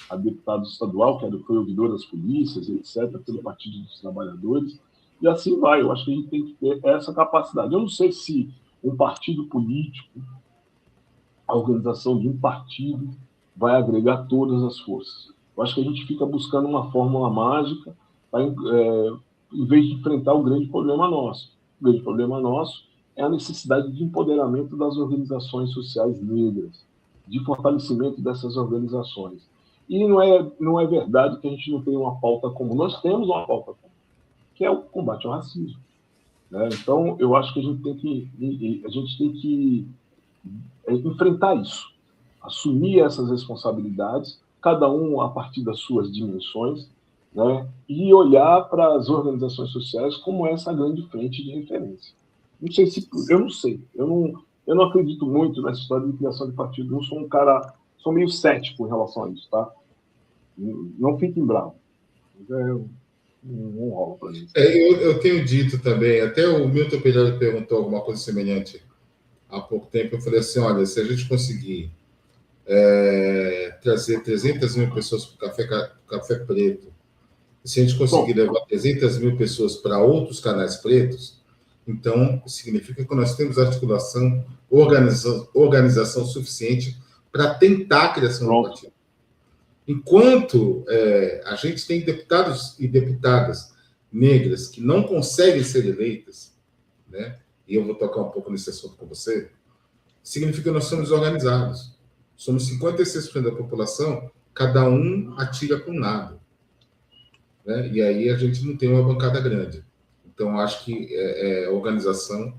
a deputado estadual, que foi ouvidor das polícias, etc., pelo Partido dos Trabalhadores, e assim vai. Eu acho que a gente tem que ter essa capacidade. Eu não sei se um partido político, a organização de um partido, vai agregar todas as forças. Eu acho que a gente fica buscando uma fórmula mágica em vez de enfrentar o grande problema nosso. O grande problema nosso é a necessidade de empoderamento das organizações sociais negras, de fortalecimento dessas organizações. E não é verdade que a gente não tem uma pauta comum. Nós temos uma pauta comum, que é o combate ao racismo. Então, eu acho que a gente tem que enfrentar isso, assumir essas responsabilidades, cada um a partir das suas dimensões, e olhar para as organizações sociais como essa grande frente de referência. Eu não sei, eu não acredito muito nessa história de criação de partido, não sou sou meio cético em relação a isso, tá? Não fiquem bravos. Não rola para mim. Eu tenho dito também, até o Milton Pereira perguntou alguma coisa semelhante há pouco tempo. Eu falei assim: olha, se a gente conseguir trazer 300 mil pessoas para o Café Preto, se a gente conseguir levar 300 mil pessoas para outros canais pretos, então significa que nós temos articulação, organização suficiente para tentar a criação do partido. Enquanto a gente tem deputados e deputadas negras que não conseguem ser eleitas, né, e eu vou tocar um pouco nesse assunto com você, significa que nós somos organizados. Somos 56% da população, cada um atira para um lado. Né? E aí a gente não tem uma bancada grande. Então, acho que a organização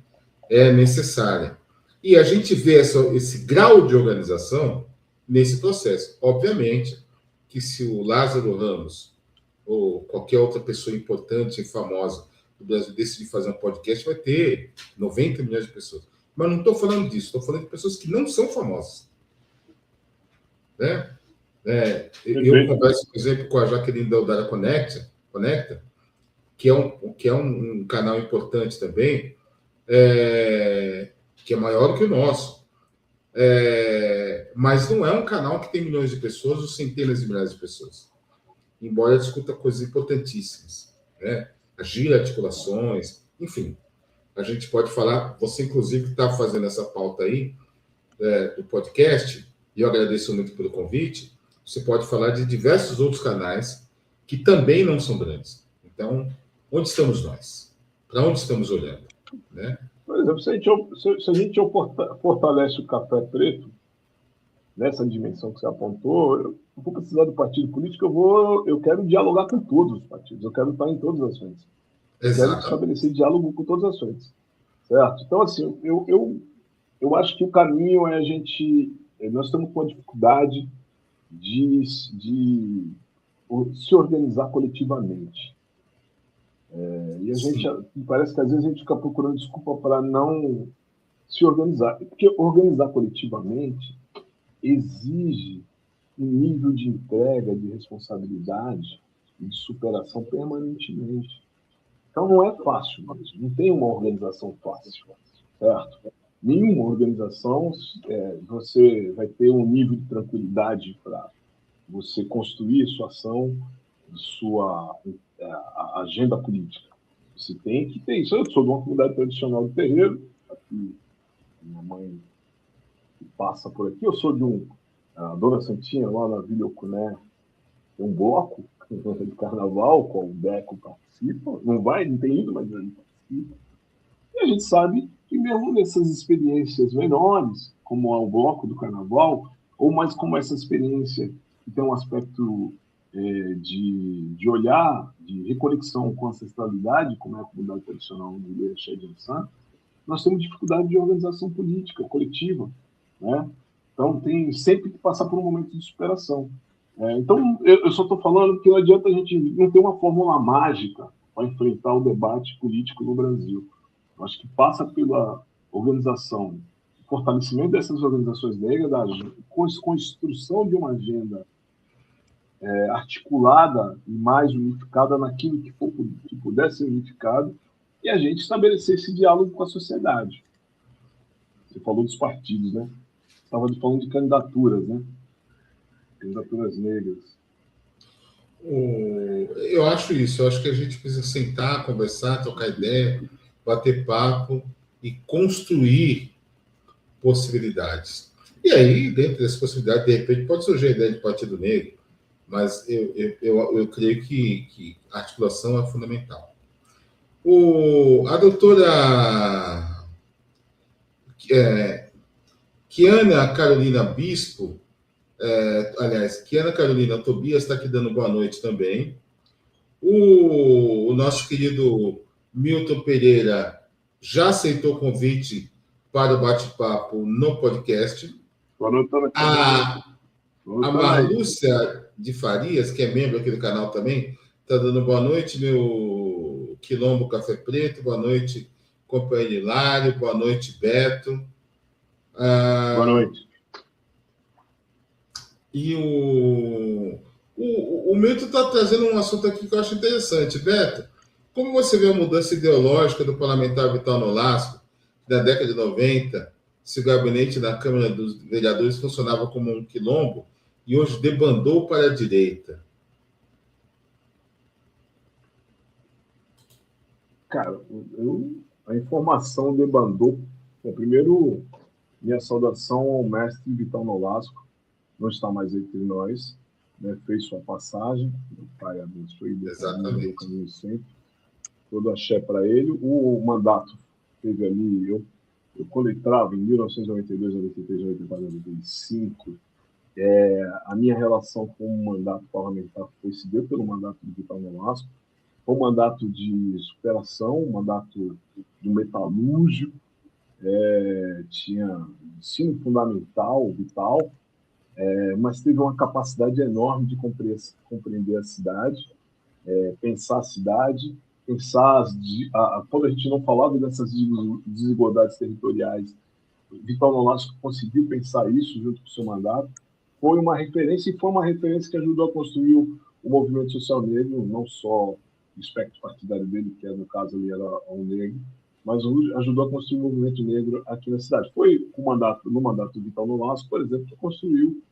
é necessária. E a gente vê esse grau de organização nesse processo. Obviamente que se o Lázaro Ramos ou qualquer outra pessoa importante e famosa do Brasil decidir fazer um podcast, vai ter 90 milhões de pessoas. Mas não estou falando disso, estou falando de pessoas que não são famosas. Né? Eu converso, por exemplo, com a Jaqueline Deodara Conecta, que é um canal importante também, que é maior que o nosso. Mas não é um canal que tem milhões de pessoas ou centenas de milhares de pessoas. Embora discuta coisas importantíssimas. Né? Agir articulações, enfim. A gente pode falar, você inclusive está fazendo essa pauta aí do podcast, e eu agradeço muito pelo convite, você pode falar de diversos outros canais que também não são grandes. Então, onde estamos nós? Para onde estamos olhando? Né? Por exemplo, se a gente fortalece o Café Preto, nessa dimensão que você apontou, eu vou precisar do partido político, eu quero dialogar com todos os partidos, eu quero estar em todas as frentes. Eu quero estabelecer diálogo com todas as frentes. Certo? Então, assim, eu acho que o caminho é nós estamos com a dificuldade de se organizar coletivamente. E a gente, parece que às vezes a gente fica procurando desculpa para não se organizar. Porque organizar coletivamente exige um nível de entrega, de responsabilidade e de superação permanentemente. Então não é fácil mesmo, não tem uma organização fácil, certo? Nenhuma organização você vai ter um nível de tranquilidade para você construir sua ação, sua agenda política. Você tem que ter isso. Eu sou de uma comunidade tradicional de terreiro, aqui minha mãe passa por aqui. Eu sou de a Dona Santinha, lá na Vila Ocuné, tem um bloco de carnaval, qual o Beco participa. Não tem ido, mas ele participa. E a gente sabe que mesmo nessas experiências menores, como é o bloco do carnaval, ou mais como essa experiência que tem um aspecto de olhar, de reconexão com a ancestralidade, como é a comunidade tradicional do Eixé de Ançã, nós temos dificuldade de organização política, coletiva. Né? Então, tem sempre que passar por um momento de superação. Então, eu só estou falando que não adianta a gente não ter uma fórmula mágica para enfrentar o debate político no Brasil. Eu acho que passa pela organização, fortalecimento dessas organizações negras, da construção de uma agenda articulada e mais unificada naquilo que pudesse ser unificado, e a gente estabelecer esse diálogo com a sociedade. Você falou dos partidos, né? Estava falando de candidaturas, né? Candidaturas negras. Eu acho isso. Eu acho que a gente precisa sentar, conversar, trocar ideia, bater papo e construir possibilidades. E aí, dentro dessas possibilidades, de repente, pode surgir a ideia de Partido Negro, mas eu creio que a articulação é fundamental. A doutora Kiana Carolina Bispo, Kiana Carolina Tobias está aqui dando boa noite também. O nosso querido Milton Pereira já aceitou o convite para o bate-papo no podcast. A Marlúcia de Farias, que é membro aqui do canal também, está dando boa noite, meu Quilombo Café Preto, boa noite, companheiro Hilário, boa noite, Beto. Boa noite. E O Milton está trazendo um assunto aqui que eu acho interessante. Beto, como você vê a mudança ideológica do parlamentar Vital Nolasco, que na década de 90, seu gabinete na Câmara dos Vereadores funcionava como um quilombo e hoje debandou para a direita? Cara, a informação debandou. Bom, primeiro, minha saudação ao mestre Vital Nolasco, não está mais entre nós, né? Fez sua passagem, meu pai abençoe, deu caminho sempre, todo axé para ele. O mandato teve ali, eu coletrava em 1992, 93, 94, 95. A minha relação com o mandato parlamentar se deu pelo mandato de Vital Nolasco. Foi um mandato de superação, um mandato de um metalúrgico, tinha ensino fundamental, vital, mas teve uma capacidade enorme de compreender a cidade, pensar a cidade, pensar quando a gente não falava dessas desigualdades territoriais, Vital Nolasco conseguiu pensar isso junto com o seu mandato. Foi uma referência, e foi uma referência que ajudou a construir o movimento social negro, não só o espectro partidário dele, que no caso ali era um negro, mas ajudou a construir o movimento negro aqui na cidade. Foi no mandato do Vital Nolasco, por exemplo, que construiu,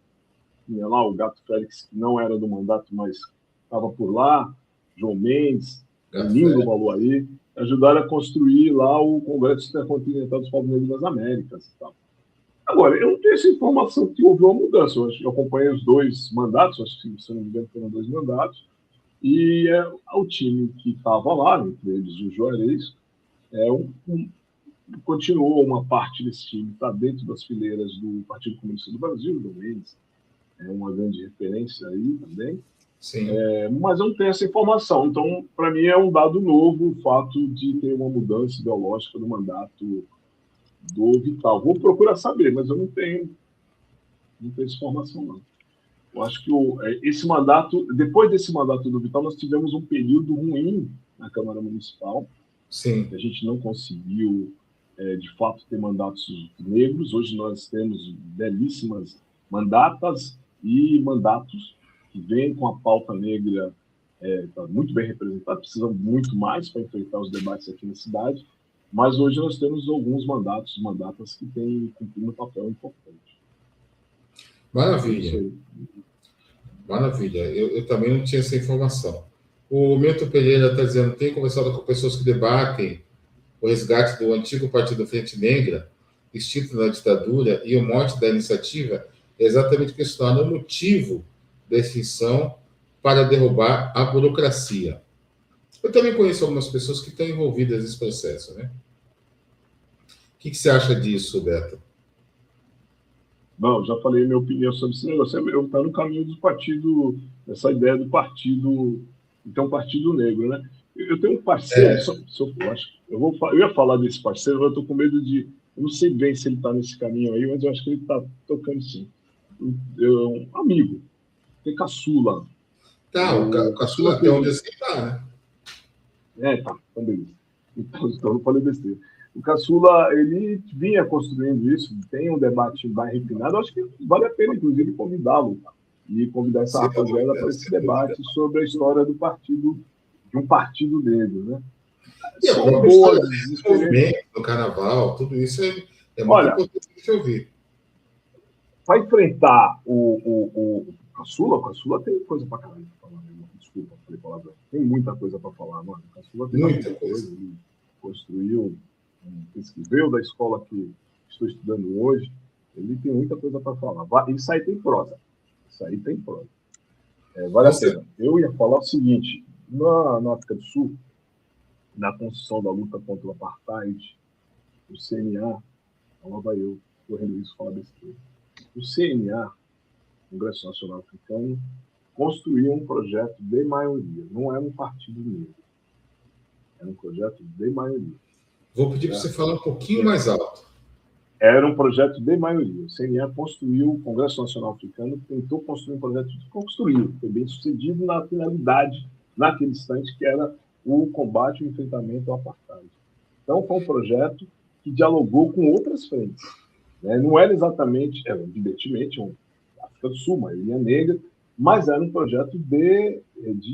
tinha lá o Gato Félix, que não era do mandato, mas estava por lá, João Mendes, Lindo Baluaí, ajudaram a construir lá o Congresso Intercontinental dos Povos Negros das Américas e tal. Agora, eu não tenho essa informação que houve uma mudança. Eu acompanhei os 2 mandatos, acho que, se não me engano, foram 2 mandatos, e o time que estava lá, entre eles o Juarez, continuou uma parte desse time, está dentro das fileiras do Partido Comunista do Brasil, o João Mendes é uma grande referência aí também. Sim. Mas eu não tenho essa informação. Então, para mim, é um dado novo o fato de ter uma mudança ideológica do mandato do Vital. Vou procurar saber, mas eu não tenho essa informação, não. Eu acho que esse mandato, depois desse mandato do Vital, nós tivemos um período ruim na Câmara Municipal. Sim. A gente não conseguiu, de fato, ter mandatos negros. Hoje nós temos belíssimas mandatas e mandatos que vêm com a pauta negra muito bem representada, precisam muito mais para enfrentar os debates aqui na cidade, mas hoje nós temos alguns mandatas que têm cumprido um papel importante. Maravilha. Maravilha. Eu também não tinha essa informação. O Milton Pereira está dizendo que tem conversado com pessoas que debatem o resgate do antigo Partido Frente Negra, extinto na ditadura, e o mote da iniciativa é exatamente questionar o motivo da extinção para derrubar a burocracia. Eu também conheço algumas pessoas que estão envolvidas nesse processo, né? O que você acha disso, Beto? Não, já falei minha opinião sobre esse negócio. Eu estou no caminho do partido, essa ideia do partido, então um partido negro, né? Eu tenho um parceiro, eu ia falar desse parceiro, mas eu estou com medo de, eu não sei bem se ele está nesse caminho aí, mas eu acho que ele está tocando sim. Um amigo, tem Caçula. Tá, o Caçula até onde você está, né? Tá, também. Então não falei besteira. O Caçula, ele vinha construindo isso, tem um debate mais refinado, acho que vale a pena, inclusive, convidá-lo e convidar essa rapaziada para esse debate sobre a história do partido, de um partido negro, né? E a própria história do movimento, do carnaval, tudo isso é muito importante de ouvir. Para enfrentar o Caçula tem coisa para caralho para falar, né? Desculpa, falei palavrão. Tem muita coisa para falar, mano. O Caçula tem muita coisa. Ele construiu, veio da escola que estou estudando hoje, ele tem muita coisa para falar. Isso aí tem prosa. Vale a pena. Eu ia falar o seguinte, na África do Sul, na construção da luta contra o apartheid, o CNA, lá vai eu correndo isso, falar besteira. O CNA, Congresso Nacional Africano, construiu um projeto de maioria, não era um partido negro. Era um projeto de maioria. Vou pedir para você falar um pouquinho mais alto. Era um projeto de maioria. O CNA construiu, o Congresso Nacional Africano tentou construir um projeto de construir. Foi bem sucedido na finalidade, naquele instante, que era o combate e o enfrentamento ao apartheid. Então, foi um projeto que dialogou com outras frentes. Né? Não era exatamente, evidentemente, África do Sul, maioria negra, mas era um projeto de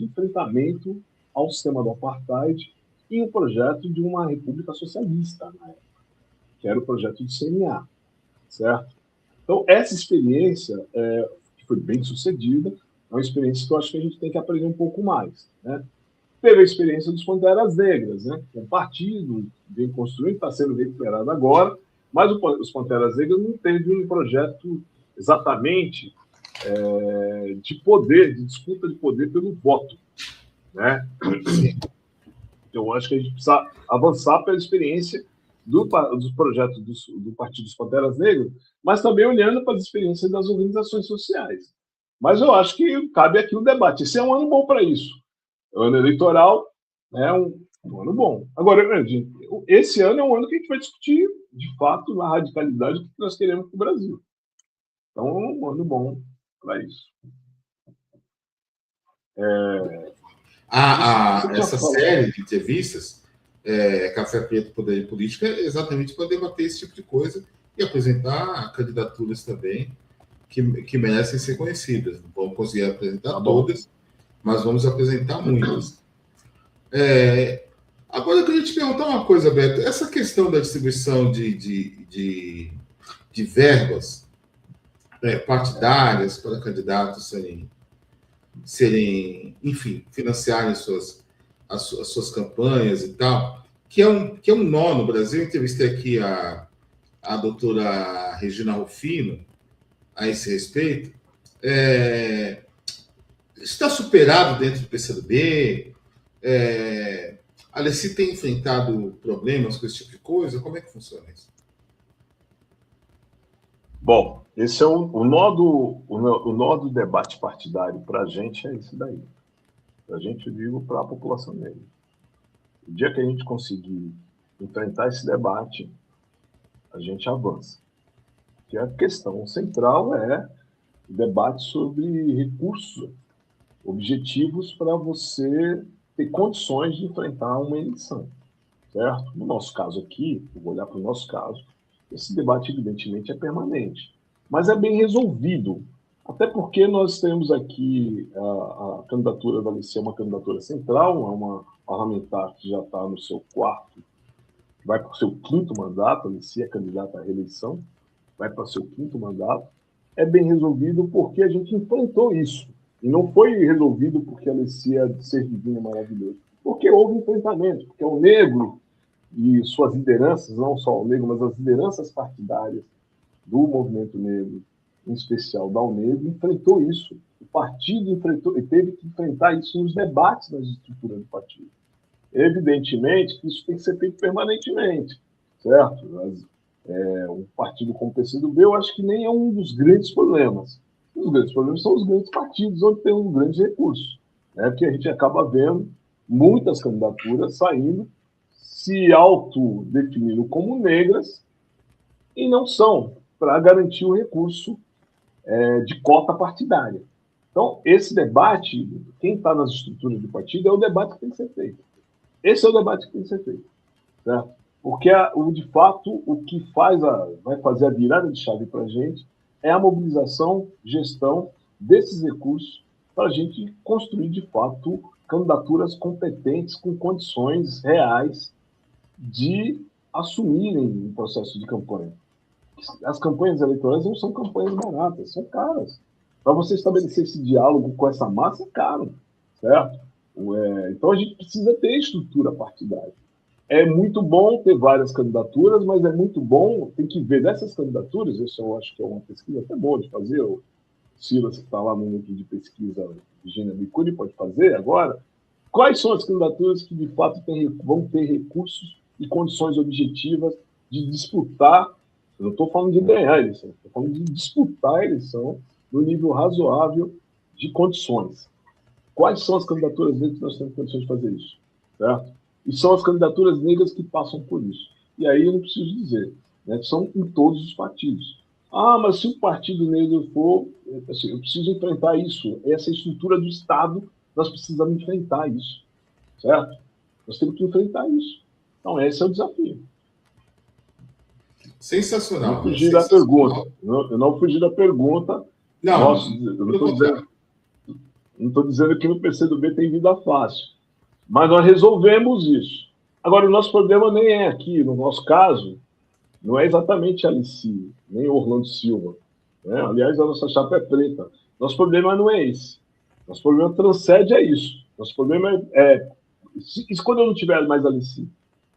enfrentamento ao sistema do apartheid e um projeto de uma república socialista, né? Que era o projeto de CNA, certo? Então, essa experiência, que foi bem sucedida, é uma experiência que eu acho que a gente tem que aprender um pouco mais, né? Teve a experiência dos Panteras Negras, né? Um partido bem construído, está sendo recuperado agora, mas os Panteras Negras não teve um projeto exatamente de poder, de disputa de poder pelo voto, né? Eu acho que a gente precisa avançar pela experiência dos projetos do Partido dos Panteras Negras, mas também olhando para as experiências das organizações sociais. Mas eu acho que cabe aqui o debate. Esse é um ano bom para isso. É um ano eleitoral, né? Um ano bom. Agora, esse ano é um ano que a gente vai discutir, de fato, na radicalidade que nós queremos para o Brasil. Então, é um ano bom para isso. Essa série de entrevistas, Café Preto, Poder e Política, é exatamente para debater esse tipo de coisa e apresentar candidaturas também que merecem ser conhecidas. Não vamos conseguir apresentar todas, mas vamos apresentar muitas. Agora eu queria te perguntar uma coisa, Beto. Essa questão da distribuição de verbas partidárias para candidatos serem, enfim, financiarem as suas campanhas e tal, que é um nó no Brasil. Eu entrevistei aqui a doutora Regina Rufino a esse respeito. Está superado dentro do PCdoB? A Alessi tem enfrentado problemas com esse tipo de coisa? Como é que funciona isso? Bom, esse é o nó do debate partidário para a gente é esse daí. Para a gente, eu digo, para a população negra. O dia que a gente conseguir enfrentar esse debate, a gente avança. Porque a questão central é o debate sobre recursos objetivos para você ter condições de enfrentar uma eleição, certo? No nosso caso aqui, vou olhar para o nosso caso, esse debate, evidentemente, é permanente, mas é bem resolvido, até porque nós temos aqui a candidatura da Alessi, uma candidatura central, é uma parlamentar que já está no seu vai para o seu quinto mandato. A Alessi é candidata à reeleição, vai para o seu quinto mandato. É bem resolvido porque a gente enfrentou isso. E não foi resolvido porque a Alessi é de ser divino e maravilhoso. Porque houve enfrentamento, porque o negro e suas lideranças, não só o negro, mas as lideranças partidárias do movimento negro, em especial da UNEGRO, enfrentou isso. O partido enfrentou e teve que enfrentar isso nos debates das estruturas do partido. Evidentemente que isso tem que ser feito permanentemente, certo? Um partido como o PCdoB, eu acho que nem é um dos grandes problemas. Os grandes problemas são os grandes partidos, onde tem os grandes recursos, né? Porque a gente acaba vendo muitas candidaturas saindo, se autodefinindo como negras, e não são, para garantir o recurso de cota partidária. Então, esse debate, quem está nas estruturas do partido, é o debate que tem que ser feito. Esse é o debate que tem que ser feito, certo? Porque, de fato, o que vai fazer a virada de chave para a gente é a mobilização, gestão desses recursos para a gente construir, de fato, candidaturas competentes com condições reais de assumirem o processo de campanha. As campanhas eleitorais não são campanhas baratas, são caras. Para você estabelecer esse diálogo com essa massa, é caro, certo? Então, a gente precisa ter estrutura partidária. É muito bom ter várias candidaturas, mas é muito bom, tem que ver dessas candidaturas, isso eu acho que é uma pesquisa até boa de fazer, o Silas, que está lá no núcleo de pesquisa, Virginia Bicuri, pode fazer agora, quais são as candidaturas que, de fato, vão ter recursos e condições objetivas de disputar. Eu não estou falando de ganhar a eleição, estou falando de disputar a eleição no nível razoável de condições. Quais são as candidaturas negras que nós temos condições de fazer isso, certo? E são as candidaturas negras que passam por isso. E aí eu não preciso dizer, né? São em todos os partidos. Mas se o partido negro for... Assim, eu preciso enfrentar isso. Essa estrutura do Estado, nós precisamos enfrentar isso, certo? Nós temos que enfrentar isso. Então, esse é o desafio. Sensacional. Não fugir da pergunta. Eu não fugi da pergunta. Não, eu não estou dizendo... Não estou dizendo que no PCdoB tem vida fácil, mas nós resolvemos isso. Agora, o nosso problema nem é aqui, no nosso caso, não é exatamente a Alice, nem o Orlando Silva. Né? Aliás, a nossa chapa é preta. Nosso problema não é esse. Nosso problema transcende a isso. Nosso problema isso quando eu não tiver mais Alice,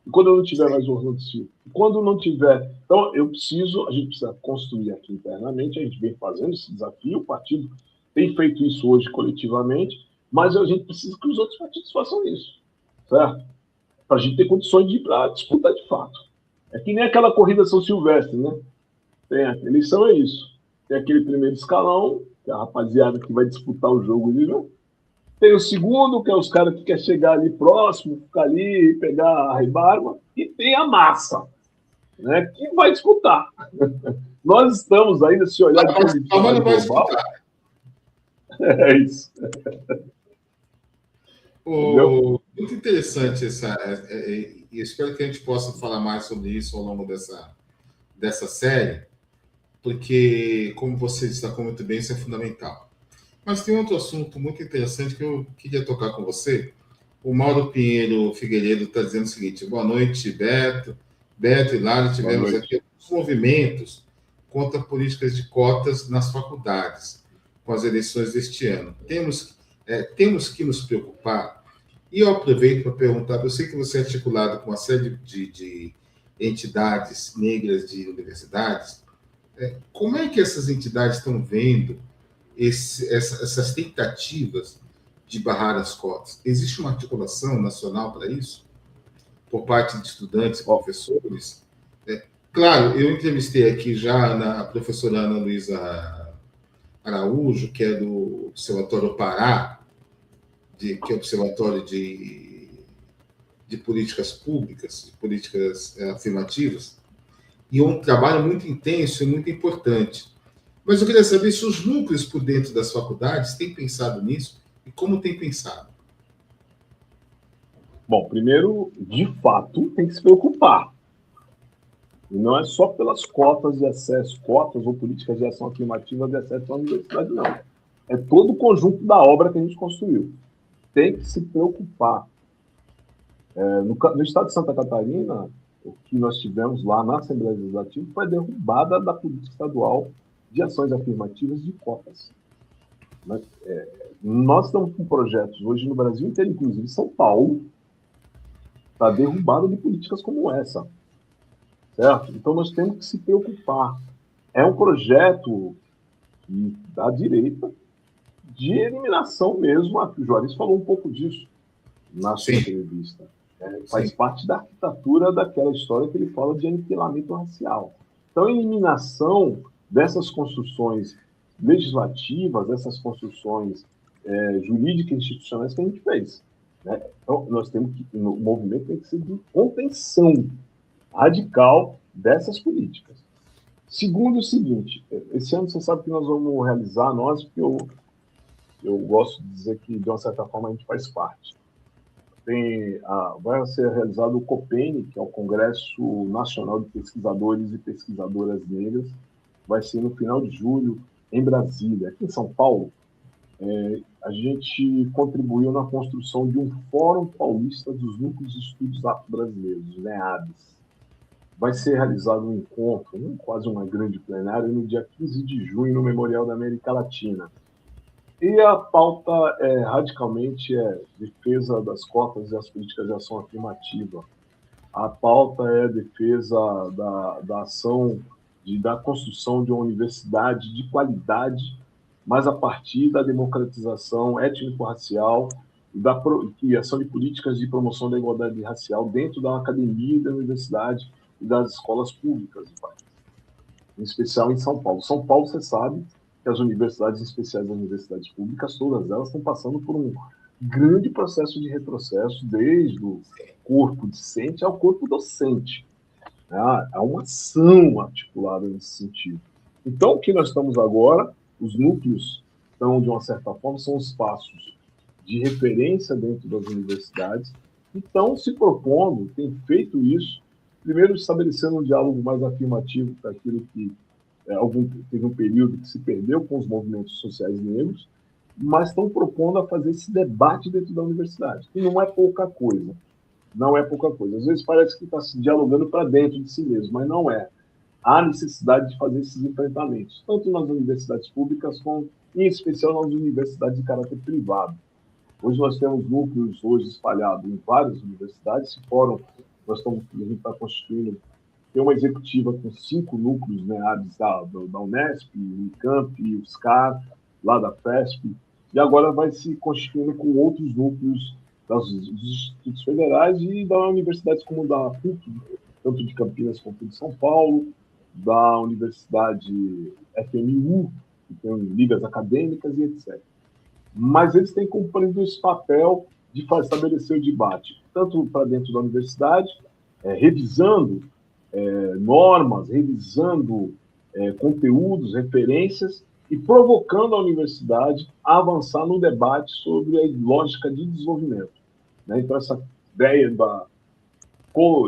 e quando eu não tiver mais o Orlando Silva, e quando não tiver... Então, a gente precisa construir aqui internamente, a gente vem fazendo esse desafio, o partido tem feito isso hoje coletivamente, mas a gente precisa que os outros partidos façam isso, certo? Para a gente ter condições de ir para disputar de fato. É que nem aquela corrida São Silvestre, né? A eleição é isso. Tem aquele primeiro escalão, que é a rapaziada que vai disputar o jogo ali, né? Tem o segundo, que é os caras que querem chegar ali próximo, ficar ali, pegar a rebarba, e tem a massa, né? Que vai disputar. Nós estamos ainda, se olhar de posicionamento global, é isso. Muito interessante e espero que a gente possa falar mais sobre isso ao longo dessa série, porque, como você destacou muito bem, isso é fundamental. Mas tem outro assunto muito interessante que eu queria tocar com você. O Mauro Pinheiro Figueiredo está dizendo o seguinte: boa noite, Beto e Lara. Tivemos aqui alguns movimentos contra políticas de cotas nas faculdades com as eleições deste ano. Temos que nos preocupar. E eu aproveito para perguntar, eu sei que você é articulado com uma série de entidades negras de universidades. Como é que essas entidades estão vendo essas tentativas de barrar as cotas? Existe uma articulação nacional para isso? Por parte de estudantes e professores? Claro, eu entrevistei aqui já a professora Ana Luísa Araújo, que é do Observatório Pará, que é o Observatório de Políticas Públicas, de Políticas Afirmativas, e é um trabalho muito intenso e muito importante. Mas eu queria saber se os núcleos por dentro das faculdades têm pensado nisso e como têm pensado. Bom, primeiro, de fato, tem que se preocupar. E não é só pelas cotas de acesso, cotas ou políticas de ação afirmativa de acesso à universidade, não. É todo o conjunto da obra que a gente construiu. Tem que se preocupar. No estado de Santa Catarina, o que nós tivemos lá na Assembleia Legislativa foi a derrubada da política estadual de ações afirmativas de cotas. Nós estamos com projetos hoje no Brasil inteiro, inclusive em São Paulo, para derrubada de políticas como essa. Certo? Então, nós temos que se preocupar. É um projeto da direita de eliminação mesmo. O Juarez falou um pouco disso na sua entrevista. Faz parte da arquitetura daquela história que ele fala de aniquilamento racial. Então, a eliminação dessas construções legislativas, dessas construções jurídicas e institucionais que a gente fez. Né? Então, nós temos que, o movimento tem que ser de contenção radical dessas políticas. Segundo, o seguinte, esse ano você sabe que nós vamos realizar, porque eu gosto de dizer que, de uma certa forma, a gente faz parte. Vai ser realizado o COPEN, que é o Congresso Nacional de Pesquisadores e Pesquisadoras Negras, vai ser no final de julho, em Brasília. Aqui em São Paulo, a gente contribuiu na construção de um Fórum Paulista dos Núcleos de Estudos Afro-Brasileiros, NEABs. Vai ser realizado um encontro, quase uma grande plenária, no dia 15 de junho, no Memorial da América Latina. E a pauta radicalmente defesa das cotas e as políticas de ação afirmativa. A pauta é defesa da ação, da construção de uma universidade de qualidade, mas a partir da democratização étnico-racial e ação de políticas de promoção da igualdade racial dentro da academia e da universidade e das escolas públicas, em especial em São Paulo. São Paulo, você sabe que as universidades, em especial as universidades públicas, todas elas estão passando por um grande processo de retrocesso, desde o corpo discente ao corpo docente. Há uma ação articulada nesse sentido. Então, o que nós estamos agora, os núcleos estão, de uma certa forma, são espaços de referência dentro das universidades, e estão se propondo, têm feito isso, primeiro estabelecendo um diálogo mais afirmativo para aquilo que teve um período que se perdeu com os movimentos sociais negros, mas estão propondo a fazer esse debate dentro da universidade, que não é pouca coisa. Não é pouca coisa. Às vezes parece que está se dialogando para dentro de si mesmo, mas não é. Há necessidade de fazer esses enfrentamentos, tanto nas universidades públicas, como, em especial nas universidades de caráter privado. Hoje nós temos núcleos espalhados em várias universidades. Esse fórum, a gente está constituindo, tem uma executiva com 5 núcleos, né, da Unesp, Unicamp, UFSCar, lá da FESP, e agora vai se constituindo com outros núcleos dos institutos federais e da universidades como da PUC, tanto de Campinas quanto de São Paulo, da Universidade FMU, que tem ligas acadêmicas e etc. Mas eles têm cumprido esse papel de estabelecer o debate, tanto para dentro da universidade, revisando normas, revisando conteúdos, referências, e provocando a universidade a avançar no debate sobre a lógica de desenvolvimento. Né? Então, essa ideia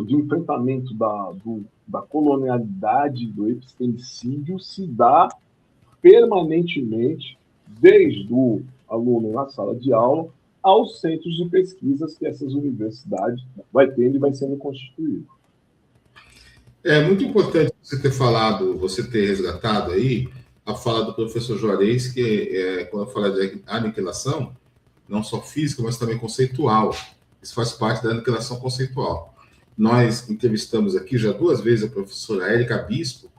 de enfrentamento da colonialidade, do epistemicídio, se dá permanentemente, desde o aluno na sala de aula aos centros de pesquisas que essas universidades vai tendo e vai sendo constituído. É muito importante você ter falado, você ter resgatado aí a fala do professor Juarez, que quando fala de aniquilação, não só física, mas também conceitual. Isso faz parte da aniquilação conceitual. Nós entrevistamos aqui já 2 vezes a professora Érica Bispo,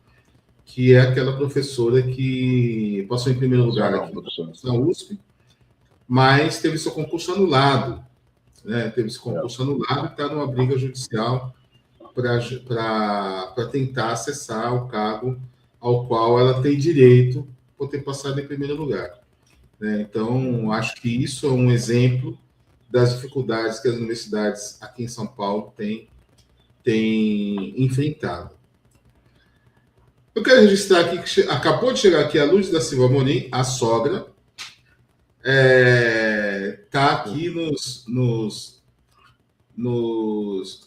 que é aquela professora que passou em primeiro lugar aqui na USP, mas teve seu concurso anulado. Né? Teve esse concurso anulado e está numa briga judicial para tentar acessar o cargo ao qual ela tem direito por ter passado em primeiro lugar. Né? Então, acho que isso é um exemplo das dificuldades que as universidades aqui em São Paulo têm enfrentado. Eu quero registrar aqui que acabou de chegar aqui a Luz da Silva Morim, a sogra, está aqui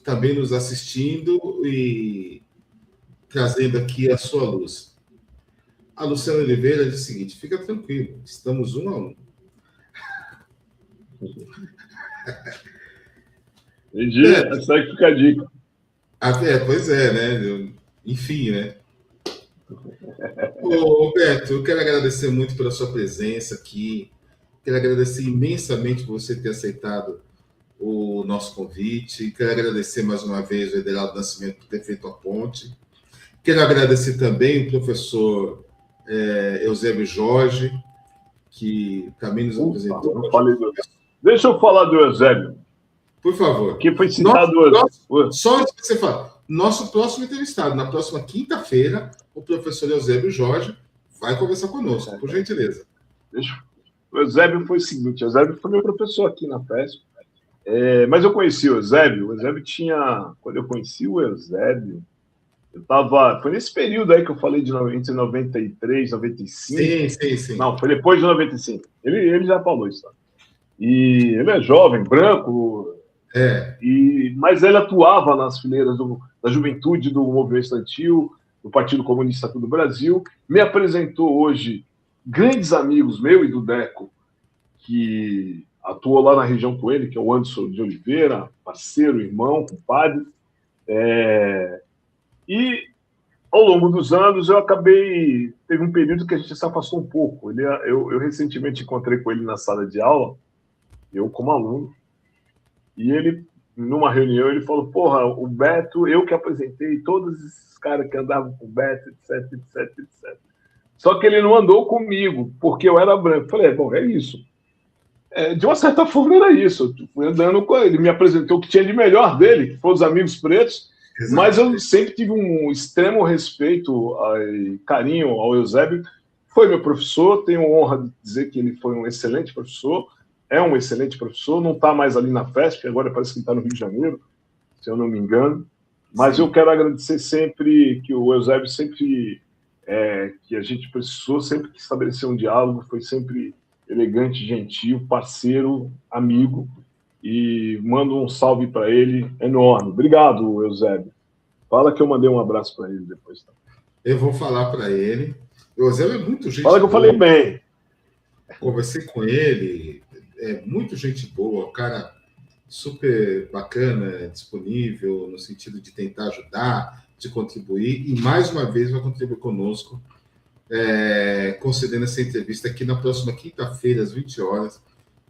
também nos assistindo e trazendo aqui a sua luz. A Luciana Oliveira diz o seguinte: fica tranquilo, estamos 1 a 1. Entendi, essa aí fica a dica. Pois é, né? Enfim, né? Ô, Roberto, eu quero agradecer muito pela sua presença aqui. Quero agradecer imensamente por você ter aceitado o nosso convite. Quero agradecer mais uma vez o Ederaldo Nascimento por ter feito a ponte. Quero agradecer também o professor Eusébio Jorge, que também nos apresentou. Deixa eu falar do Eusébio. Por favor. Que foi citado hoje. Só antes que você fale. Nosso próximo entrevistado, na próxima quinta-feira, o professor Eusébio Jorge vai conversar conosco, por gentileza. O Eusébio foi o seguinte: o Eusébio foi meu professor aqui na FESP. Mas eu conheci o Eusébio. O Eusébio tinha... Quando eu conheci o Eusébio, foi nesse período aí que eu falei entre 93 e 95. Sim. Não, foi depois de 95. Ele já falou isso. Tá? E ele é jovem, branco, mas ele atuava nas fileiras da juventude do movimento estudantil, do Partido Comunista do Brasil. Me apresentou hoje grandes amigos meu e do Deco, que atuou lá na região com ele, que é o Anderson de Oliveira, parceiro, irmão, compadre. E ao longo dos anos teve um período que a gente se afastou um pouco. Eu recentemente encontrei com ele na sala de aula, eu como aluno, e ele, numa reunião, ele falou: porra, o Beto, eu que apresentei todos esses caras que andavam com o Beto, etc. Só que ele não andou comigo, porque eu era branco. Eu falei: bom, é isso. De uma certa forma era isso. Eu fui andando com ele, me apresentou o que tinha de melhor dele, que foram os amigos pretos. Exato. Mas eu sempre tive um extremo respeito e carinho ao Eusébio. Foi meu professor, tenho honra de dizer que ele foi um excelente professor, é um excelente professor, não está mais ali na FESP, agora parece que está no Rio de Janeiro, se eu não me engano. Mas eu quero agradecer sempre que o Eusébio sempre, que a gente precisou, sempre que estabeleceu um diálogo, foi sempre elegante, gentil, parceiro, amigo. E mando um salve para ele enorme. Obrigado, Eusébio. Fala que eu mandei um abraço para ele depois. Tá? Eu vou falar para ele. O Eusébio é muito gente. Fala que eu falei bem. conversei com ele, é muito gente boa, cara super bacana, disponível no sentido de tentar ajudar, de contribuir, e mais uma vez vai contribuir conosco, concedendo essa entrevista aqui na próxima quinta-feira, às 20 horas.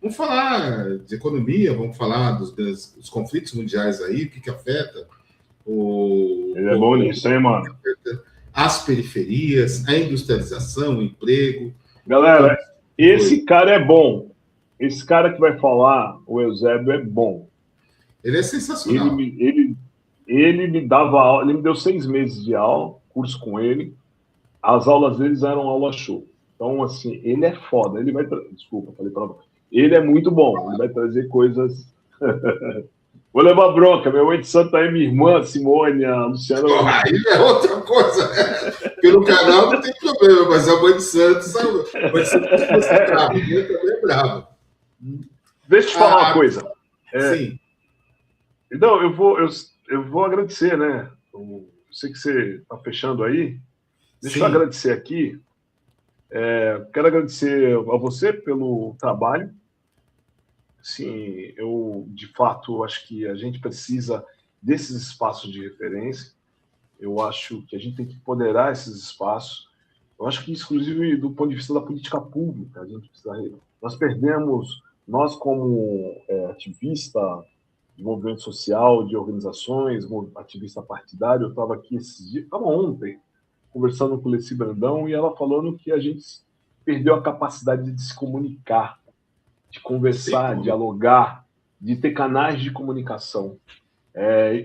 Vamos falar de economia, vamos falar dos conflitos mundiais aí, o que afeta Ele é bom nisso, hein, mano? as periferias, a industrialização, o emprego. Galera, esse cara é bom. Esse cara que vai falar, o Eusébio, é bom. Ele é sensacional. Ele me dava aula, ele me deu 6 meses de aula, curso com ele. As aulas deles eram aula show. Então, assim, ele é foda. Ele vai. Desculpa, falei para você. Ele é muito bom. Ele vai trazer coisas. Vou levar bronca. Meu mãe de santo aí, minha irmã, Simone, a Luciana. Aí é outra coisa. Pelo canal não tem problema, mas a mãe de santos, a mãe de santos é brava. Eu também é brava. Deixa eu te falar uma coisa. Sim. Então, eu vou agradecer, né? Eu sei que você está fechando aí. Deixa eu agradecer aqui. Quero agradecer a você pelo trabalho. Sim, eu, de fato, acho que a gente precisa desses espaços de referência. Eu acho que a gente tem que empoderar esses espaços. Eu acho que, inclusive, do ponto de vista da política pública, a gente precisa... Nós perdemos, nós como ativista de movimento social, de organizações, ativista partidário, eu estava aqui esses dias, estava ontem, conversando com o Leci Brandão, e ela falando que a gente perdeu a capacidade de se comunicar, de conversar, dialogar, de ter canais de comunicação.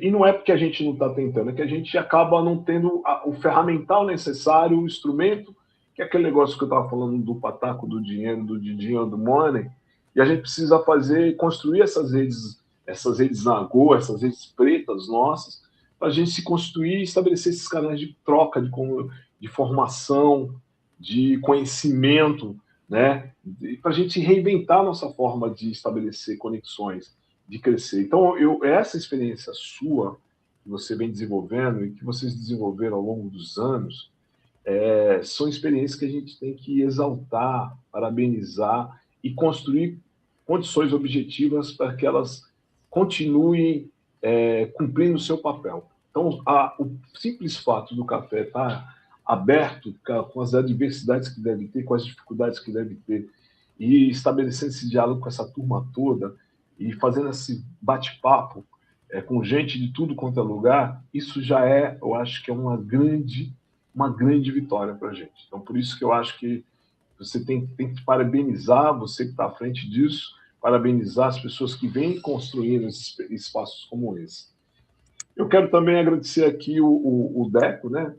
E não é porque a gente não está tentando, é que a gente acaba não tendo o ferramental necessário, o instrumento, que é aquele negócio que eu estava falando do pataco, do dinheiro, do Didinho, do money, e a gente precisa construir essas redes na Go, essas redes pretas nossas, para a gente se construir e estabelecer esses canais de troca, de formação, de conhecimento, né? Para a gente reinventar a nossa forma de estabelecer conexões, de crescer. Então, essa experiência sua, que você vem desenvolvendo e que vocês desenvolveram ao longo dos anos, são experiências que a gente tem que exaltar, parabenizar e construir condições objetivas para que elas continuem cumprindo o seu papel. Então, o simples fato do café estar aberto com as adversidades que deve ter, com as dificuldades que deve ter, e estabelecendo esse diálogo com essa turma toda, e fazendo esse bate-papo com gente de tudo quanto é lugar, isso já eu acho que é uma grande vitória para a gente. Então, por isso que eu acho que você tem que parabenizar você que está à frente disso, parabenizar as pessoas que vêm construindo esses espaços como esse. Eu quero também agradecer aqui o Deco, né?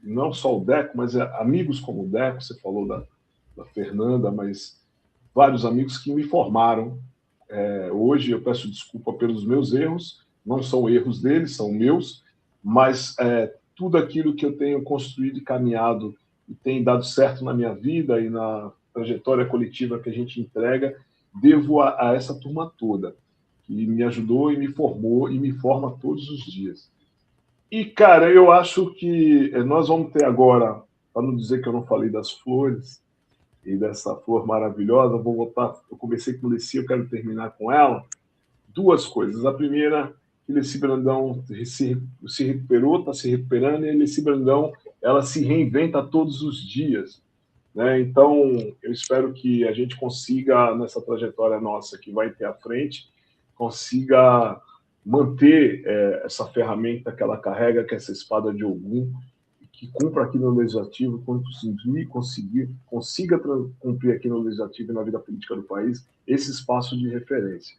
Não só o Deco, mas amigos como o Deco, você falou da Fernanda, mas vários amigos que me formaram. Hoje eu peço desculpa pelos meus erros, não são erros deles, são meus, mas tudo aquilo que eu tenho construído e caminhado e tem dado certo na minha vida e na trajetória coletiva que a gente entrega, devo a essa turma toda, que me ajudou e me formou e me forma todos os dias. E, cara, eu acho que nós vamos ter agora, para não dizer que eu não falei das flores e dessa flor maravilhosa, vou voltar. Eu comecei com o Leci, eu quero terminar com ela. Duas coisas. A primeira, que Leci Brandão se recuperou, está se recuperando, e a Leci Brandão ela se reinventa todos os dias. Né? Então, eu espero que a gente consiga, nessa trajetória nossa que vai ter à frente, consiga manter essa ferramenta que ela carrega, que é essa espada de Ogum, que cumpra aqui no Legislativo, consiga cumprir aqui no Legislativo e na vida política do país esse espaço de referência.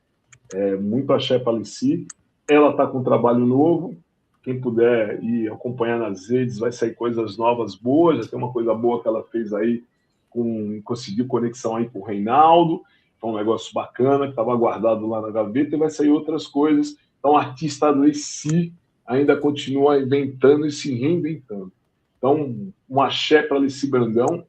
Muito axé para Alici. Ela está com um trabalho novo. Quem puder ir acompanhar nas redes, vai sair coisas novas boas. Já tem uma coisa boa que ela fez aí, conseguiu conexão aí com o Reinaldo. Foi um negócio bacana, que estava guardado lá na gaveta, e vai sair outras coisas. Então, a artista Alici ainda continua inventando e se reinventando. Então, um axé para Alici Brandão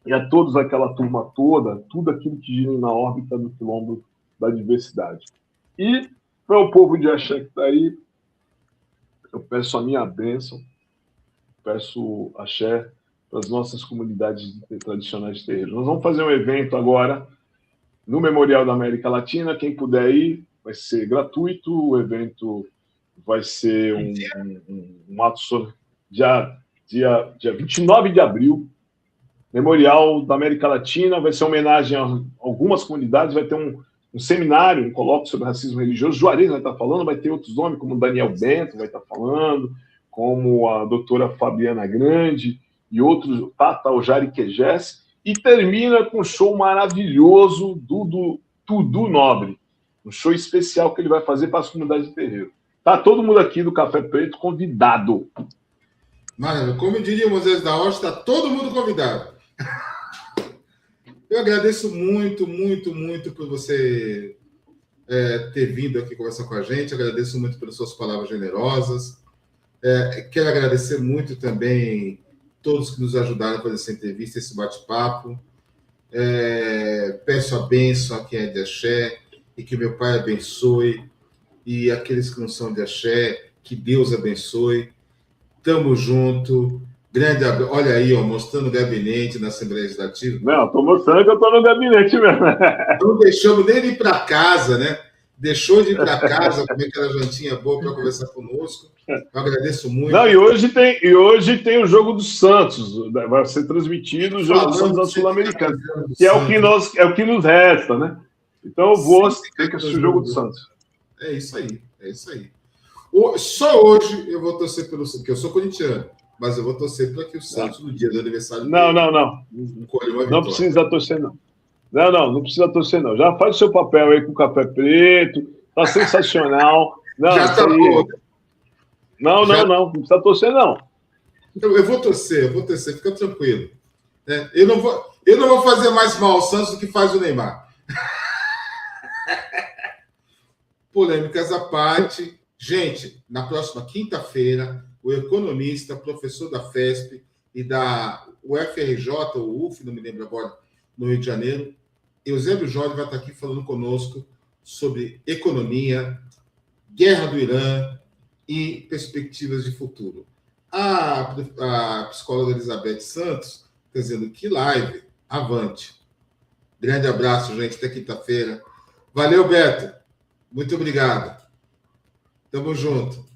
e a todos aquela turma toda, tudo aquilo que gira na órbita do quilombo da diversidade. E para o povo de axé que está aí, eu peço a minha bênção, peço axé para as nossas comunidades tradicionais de terreiro. Nós vamos fazer um evento agora no Memorial da América Latina. Quem puder ir, vai ser gratuito. O evento vai ser um ato sobre dia 29 de abril. Memorial da América Latina, vai ser homenagem a algumas comunidades, vai ter um seminário, um colóquio sobre racismo religioso. Juarez vai estar falando, vai ter outros nomes, como Daniel Bento vai estar falando, como a doutora Fabiana Grande e outros, Tata Ojari Quejes, e termina com um show maravilhoso do Tudu Nobre, um show especial que ele vai fazer para as comunidades de terreiro. Tá todo mundo aqui do Café Preto convidado. Maravilha. Como diria o Moisés da Rocha, está todo mundo convidado. Eu agradeço muito, muito, muito por você ter vindo aqui conversar com a gente. Agradeço muito pelas suas palavras generosas. Quero agradecer muito também todos que nos ajudaram a fazer essa entrevista, esse bate-papo. Peço a bênção a quem é de axé e que meu Pai abençoe. E aqueles que não são de axé, que Deus abençoe. Tamo junto. Grande abraço. Olha aí, ó, mostrando o gabinete na Assembleia Legislativa. Não, estou mostrando que eu estou no gabinete mesmo. Não deixamos nem de ir para casa, né? Deixou de ir para casa, comer aquela jantinha boa para conversar conosco. Eu agradeço muito. Não, e hoje tem o jogo do Santos. Vai ser transmitido o jogo do Santos da Sul-Americana. Que é o que nos resta, né? Então eu vou ter que assistir o jogo do Santos. É isso aí, é isso aí. Só hoje eu vou torcer pelo Santos, porque eu sou corintiano. Mas eu vou torcer para que o Santos, no dia do aniversário não. Não precisa torcer, não. Não precisa torcer, não. Já faz o seu papel aí com o Café Preto. Tá sensacional. Não, já tá bom. Não precisa torcer, não. Eu vou torcer, fica tranquilo. Eu não vou fazer mais mal ao Santos do que faz o Neymar. Polêmicas à parte. Gente, na próxima quinta-feira, o economista, professor da FESP e da UFRJ, ou UF, não me lembro agora, no Rio de Janeiro, Eusébio Jorge vai estar aqui falando conosco sobre economia, guerra do Irã e perspectivas de futuro. A psicóloga Elizabeth Santos está dizendo que live, avante. Grande abraço, gente, até quinta-feira. Valeu, Beto. Muito obrigado. Tamo junto.